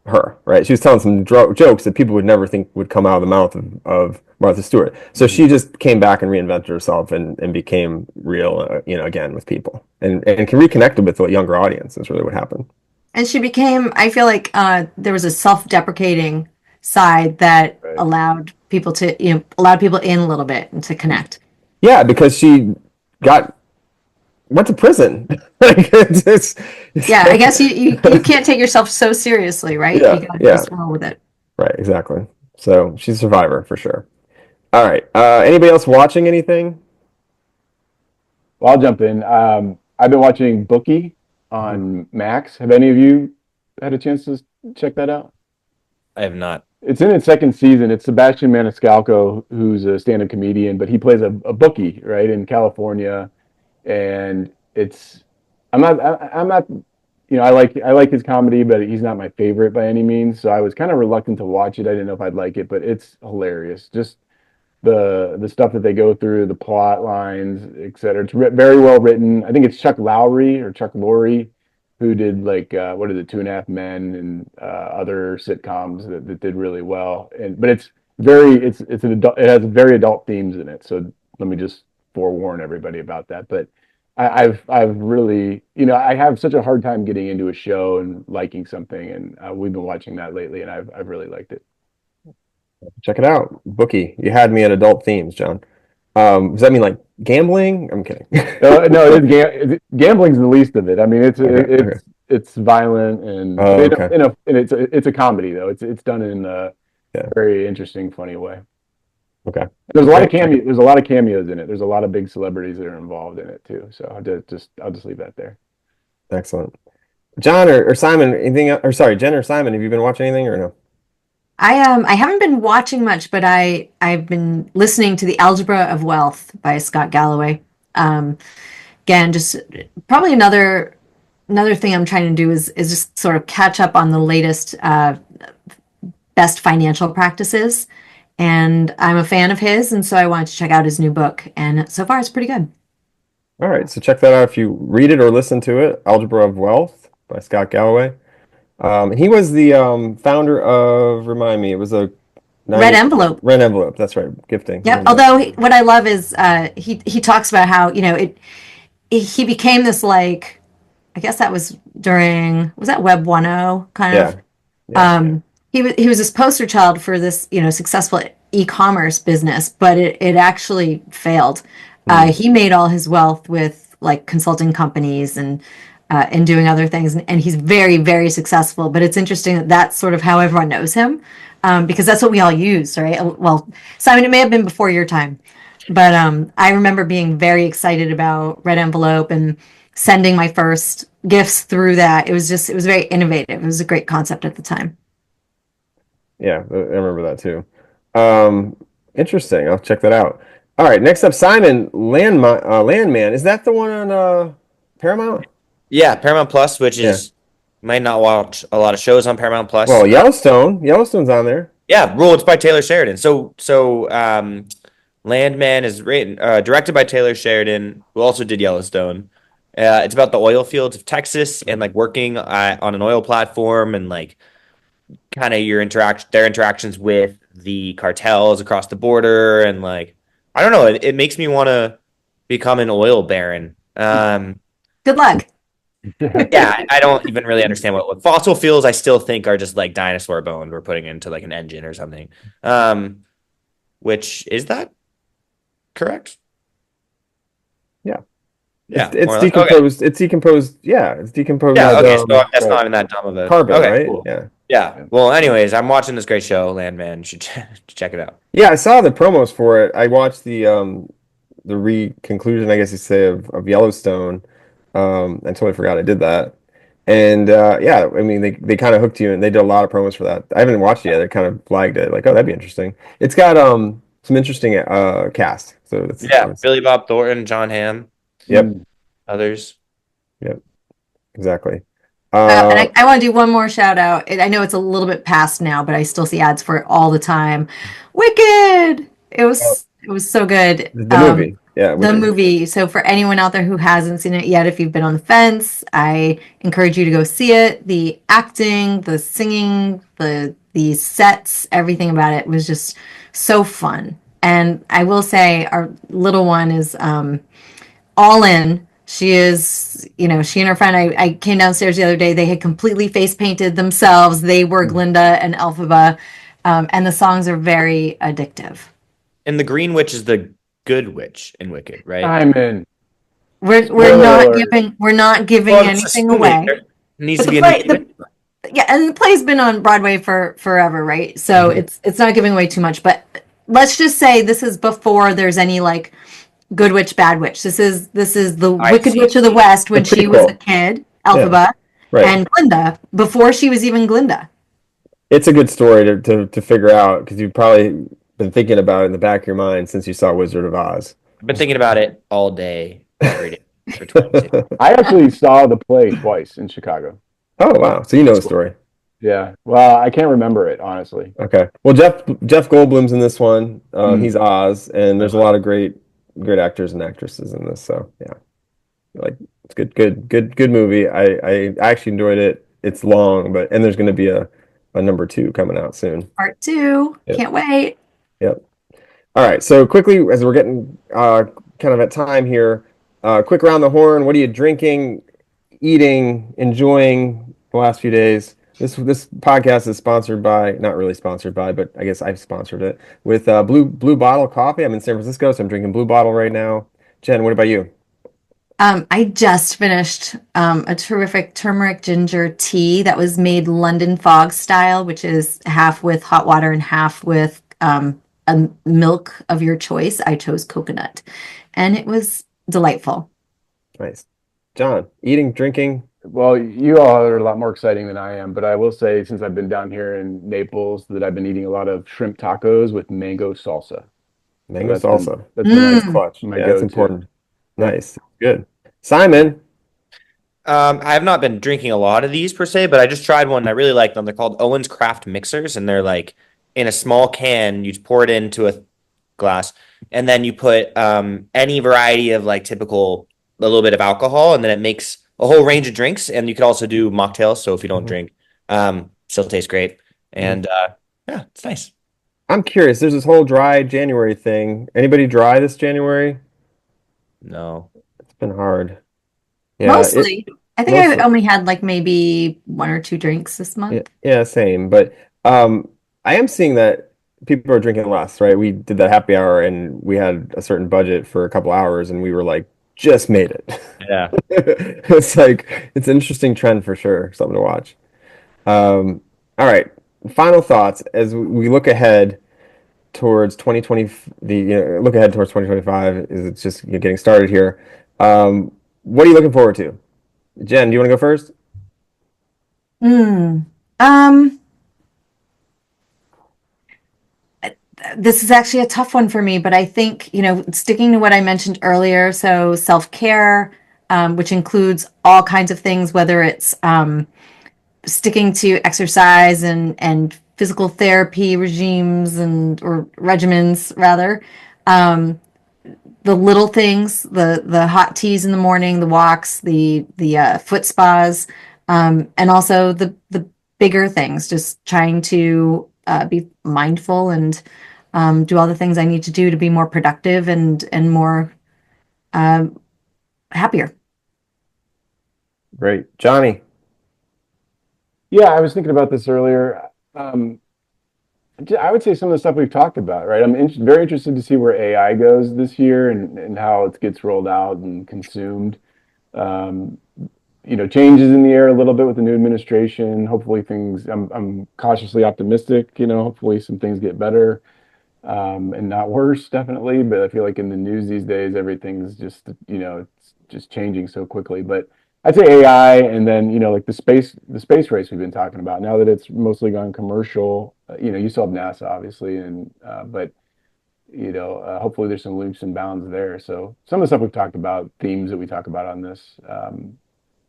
her, right? She was telling some jokes that people would never think would come out of the mouth of Martha Stewart. So that. she just came back and reinvented herself and became real, again with people and can reconnect with a younger audience. Is really what happened. And she became, I feel like there was a self-deprecating side that Right. allowed people in a little bit and to connect. Yeah, because she went to prison. Like, Yeah, I guess you can't take yourself so seriously, right? You yeah, gotta yeah, just roll with it. right, exactly. So she's a survivor for sure. All right. Anybody else watching anything? Well, I'll jump in. I've been watching Bookie on Max. Have any of you had a chance to check that out? I have not. It's in its second season. It's Sebastian Maniscalco, who's a stand-up comedian, but he plays a bookie, right, in California. And I'm not, I like his comedy, but he's not my favorite by any means. So I was kind of reluctant to watch it. I didn't know if I'd like it, but it's hilarious. Just the stuff that they go through, the plot lines, et cetera. It's very well written. I think it's Chuck Lowry or Chuck Lorre who did like what is it, Two and a Half Men and other sitcoms that did really well. But it's an adult, it has very adult themes in it. So let me just forewarn everybody about that. But I've really, I have such a hard time getting into a show and liking something, and we've been watching that lately, and I've really liked it. Check it out. Bookie. You had me at adult themes, John. Does that mean like gambling? I'm kidding. No, gambling's the least of it. I mean, Okay. it's violent and Oh, okay. and it's a comedy though. It's done in a Yeah. very interesting, funny way. Okay. There's a lot of cameos. There's a lot of cameos in it. There's a lot of big celebrities that are involved in it too. So I'll just leave that there. Excellent. John or Simon, anything or sorry, Jen or Simon, have you been watching anything or no? I haven't been watching much, but I've been listening to The Algebra of Wealth by Scott Galloway. Um, Again, just probably another thing I'm trying to do is just sort of catch up on the latest best financial practices. And I'm a fan of his, and so I wanted to check out his new book. And so far, it's pretty good. All right, so check that out if you read it or listen to it. Algebra of Wealth by Scott Galloway. He was the founder of, remind me, it was a Red Envelope. Red Envelope, that's right, gifting. Yep. Although what I love is he talks about how he became this, like, I guess that was was that Web 1.0 kind of. Yeah. He was this poster child for this successful e-commerce business, but it actually failed. He made all his wealth with like consulting companies and doing other things, and he's very, very successful. But it's interesting that that's sort of how everyone knows him, because that's what we all use, right? Well, Simon, it may have been before your time, but I remember being very excited about Red Envelope and sending my first gifts through that. It was very innovative. It was a great concept at the time. Yeah, I remember that too. Interesting. I'll check that out. All right, next up, Simon Landman. Is that the one on Paramount? Yeah, Paramount Plus, which Yeah. is might not watch a lot of shows on Paramount Plus. Well, Yellowstone's on there. Yeah, It's by Taylor Sheridan. So Landman is written, directed by Taylor Sheridan, who also did Yellowstone. It's about the oil fields of Texas and like working on an oil platform and like kind of their interactions with the cartels across the border and like I don't know, it makes me want to become an oil baron. Good luck. Yeah, I don't even really understand what fossil fuels I still think are just like dinosaur bones we're putting into like an engine or something. Which is that correct? Yeah. Yeah, It's more or less. decomposed. Okay. It's decomposed. Yeah, it's decomposed. Yeah, okay, so that's not in that dumb of a carbon, okay, right? cool. Yeah. Yeah. Well, anyways, I'm watching this great show, Landman. You should check it out. Yeah, I saw the promos for it. I watched the conclusion, I guess you say, of Yellowstone. I totally forgot I did that. And yeah, I mean they kind of hooked you and they did a lot of promos for that. I haven't watched it yet. They kind of flagged it like, oh, that'd be interesting. It's got some interesting cast. So it's Billy Bob Thornton, John Hamm. Yep. Others. Yep. Exactly. And I want to do one more shout out. I know it's a little bit past now, but I still see ads for it all the time. Wicked. It was so good. The movie. Yeah. The movie. So for anyone out there who hasn't seen it yet, if you've been on the fence, I encourage you to go see it. The acting, the singing, the sets, everything about it was just so fun. And I will say our little one is all in. She is, she and her friend, I came downstairs the other day. They had completely face painted themselves. They were Glinda and Elphaba. And the songs are very addictive. And the Green Witch is the good witch in Wicked, right? I'm in. We're not giving anything away. There needs But to be yeah, and the play's been on Broadway for forever, right? So it's not giving away too much. But let's just say this is before there's any like good witch, bad witch. This is the Wicked Witch of the West when she was a kid, Elphaba, and Glinda before she was even Glinda. It's a good story to figure out because you've probably been thinking about it in the back of your mind since you saw Wizard of Oz. I've been thinking about it all day, every day for 22. I actually saw the play twice in Chicago. Oh wow! So you know the story. Yeah. Well, I can't remember it honestly. Okay. Well, Jeff Goldblum's in this one. He's Oz, and there's a lot of great actors and actresses in this. So yeah, like Good movie. I actually enjoyed it. It's long, and there's going to be a number two coming out soon. Part two. Yep. Can't wait. Yep. All right. So quickly, as we're getting kind of at time here, quick round the horn. What are you drinking, eating, enjoying the last few days? This podcast is sponsored by, not really sponsored by, but I guess I've sponsored it with Blue Bottle Coffee. I'm in San Francisco, so I'm drinking Blue Bottle right now. Jen, what about you? I just finished a terrific turmeric ginger tea that was made London fog style, which is half with hot water and half with a milk of your choice. I chose coconut, and it was delightful. Nice. John, eating, drinking. Well, you all are a lot more exciting than I am, but I will say since I've been down here in Naples that I've been eating a lot of shrimp tacos with mango salsa. Mango that's been salsa. that's been Nice Mm. clutch. my Yeah, that's go-to. important. Yeah. Nice. Good. Simon. I have not been drinking a lot of these per se, but I just tried one. I really like them. They're called Owen's Craft Mixers, and they're like in a small can. You just pour it into a glass, and then you put any variety of like typical a little bit of alcohol, and then it makes a whole range of drinks. And you could also do mocktails. So if you don't Mhm. drink, still tastes great. And yeah, it's nice. I'm curious. There's this whole dry January thing. Anybody dry this January? No. It's been hard. Yeah, Mostly. I think I mostly. only had like maybe one or two drinks this Yeah, month. yeah, same. But I am seeing that people are drinking less, right? We did that happy hour and we had a certain budget for a couple hours and we were like, just made it. Yeah. It's like it's an interesting trend for sure, something to watch. All right. Final thoughts as we look ahead towards 2020, look ahead towards 2025 is it's just getting started here. What are you looking forward to? Jen, do you want to go first? Mm. Um, this is actually a tough one for me, but I think, sticking to what I mentioned earlier, so self-care, which includes all kinds of things, whether it's sticking to exercise and physical therapy regimes or regimens rather. The little things, the hot teas in the morning, the walks, the foot spas, and also the bigger things. Just trying to be mindful and do all the things I need to do to be more productive and more happier. Great. Johnny. Yeah, I was thinking about this earlier. I would say some of the stuff we've talked about, right? I'm very interested to see where AI goes this year and how it gets rolled out and consumed. Um, changes in the air a little bit with the new administration. Hopefully I'm cautiously optimistic, hopefully some things get better, and not worse, definitely. But I feel like in the news these days, everything's just, it's just changing so quickly. But I'd say AI and then, like the space race we've been talking about now that it's mostly gone commercial, you still have NASA obviously. But hopefully there's some leaps and bounds there. So some of the stuff we've talked about, themes that we talk about on this,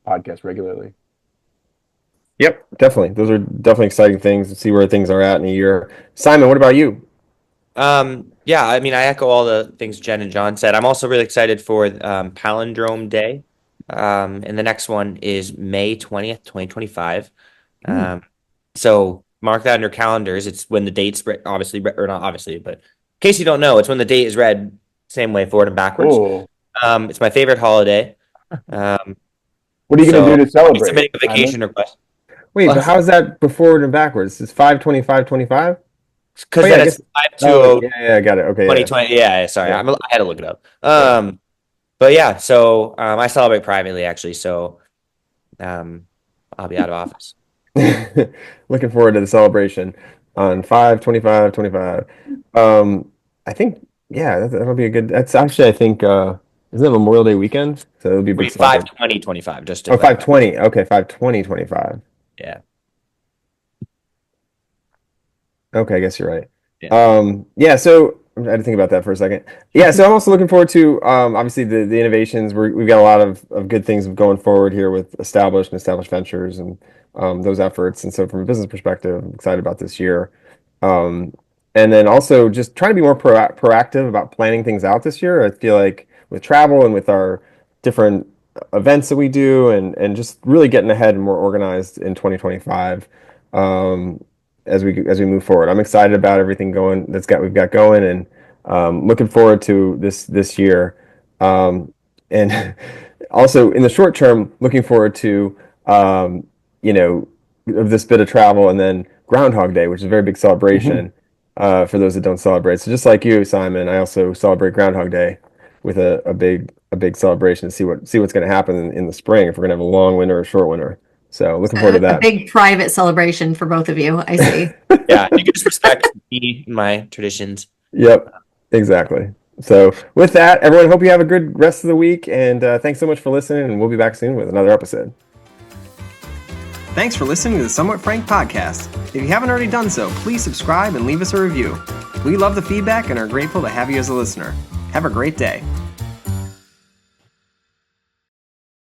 podcast regularly. Yep, definitely. Those are definitely exciting things to see where things are at in a year. Simon, what about you? Yeah, I mean, I echo all the things Jen and John said. I'm also really excited for Palindrome Day. And the next one is May 20th, 2025. Um, so mark that on your calendars. It's when the date's obviously, or not obviously, but in case you don't know, it's when the date is read same way forward and backwards. Oh, It's my favorite holiday. Um, what are you going to so do to I'll be celebrate submitting it, a vacation Simon? request. Wait, but how is that before and backwards? It's 5/25/25? Oh Because yeah, I then guess. it's 5 Oh to yeah, I got it. Okay, yeah. 2020. Yeah, sorry. Yeah. I had to look it up. Yeah. But yeah, so I celebrate privately actually. So I'll be out of office. Looking forward to the celebration on 5/25/25. I think yeah, that'll be a good. That's actually I think isn't it Memorial Day weekend? So it'll be a big Wait, celebration. 5/20/25, just to Oh, clarify. 5/20. Okay, 5/20/25. Yeah. Okay, I guess you're right. Yeah. Yeah, so I had to think about that for a second. Yeah, so I'm also looking forward to obviously the innovations. We've got a lot of good things going forward here with established ventures and those efforts. And so from a business perspective, I'm excited about this year. Um, and then also just trying to be more proactive about planning things out this year. I feel like with travel and with our different events that we do, and just really getting ahead and more organized in 2025 as we move forward. I'm excited about everything we've got going, and looking forward to this year. And also in the short term, looking forward to of this bit of travel, and then Groundhog Day, which is a very big celebration for those that don't celebrate. So just like you, Simon, I also celebrate Groundhog Day with a big celebration to see what's going to happen in the spring, if we're going to have a long winter or a short winter. So looking forward to A that. big private celebration for both of you, I see. Yeah, you just respect me and my traditions. Yep, exactly. So with that, everyone, hope you have a good rest of the week, and thanks so much for listening, and we'll be back soon with another episode. Thanks for listening to the Somewhat Frank podcast. If you haven't already done so, please subscribe and leave us a review. We love the feedback and are grateful to have you as a listener. Have a great day.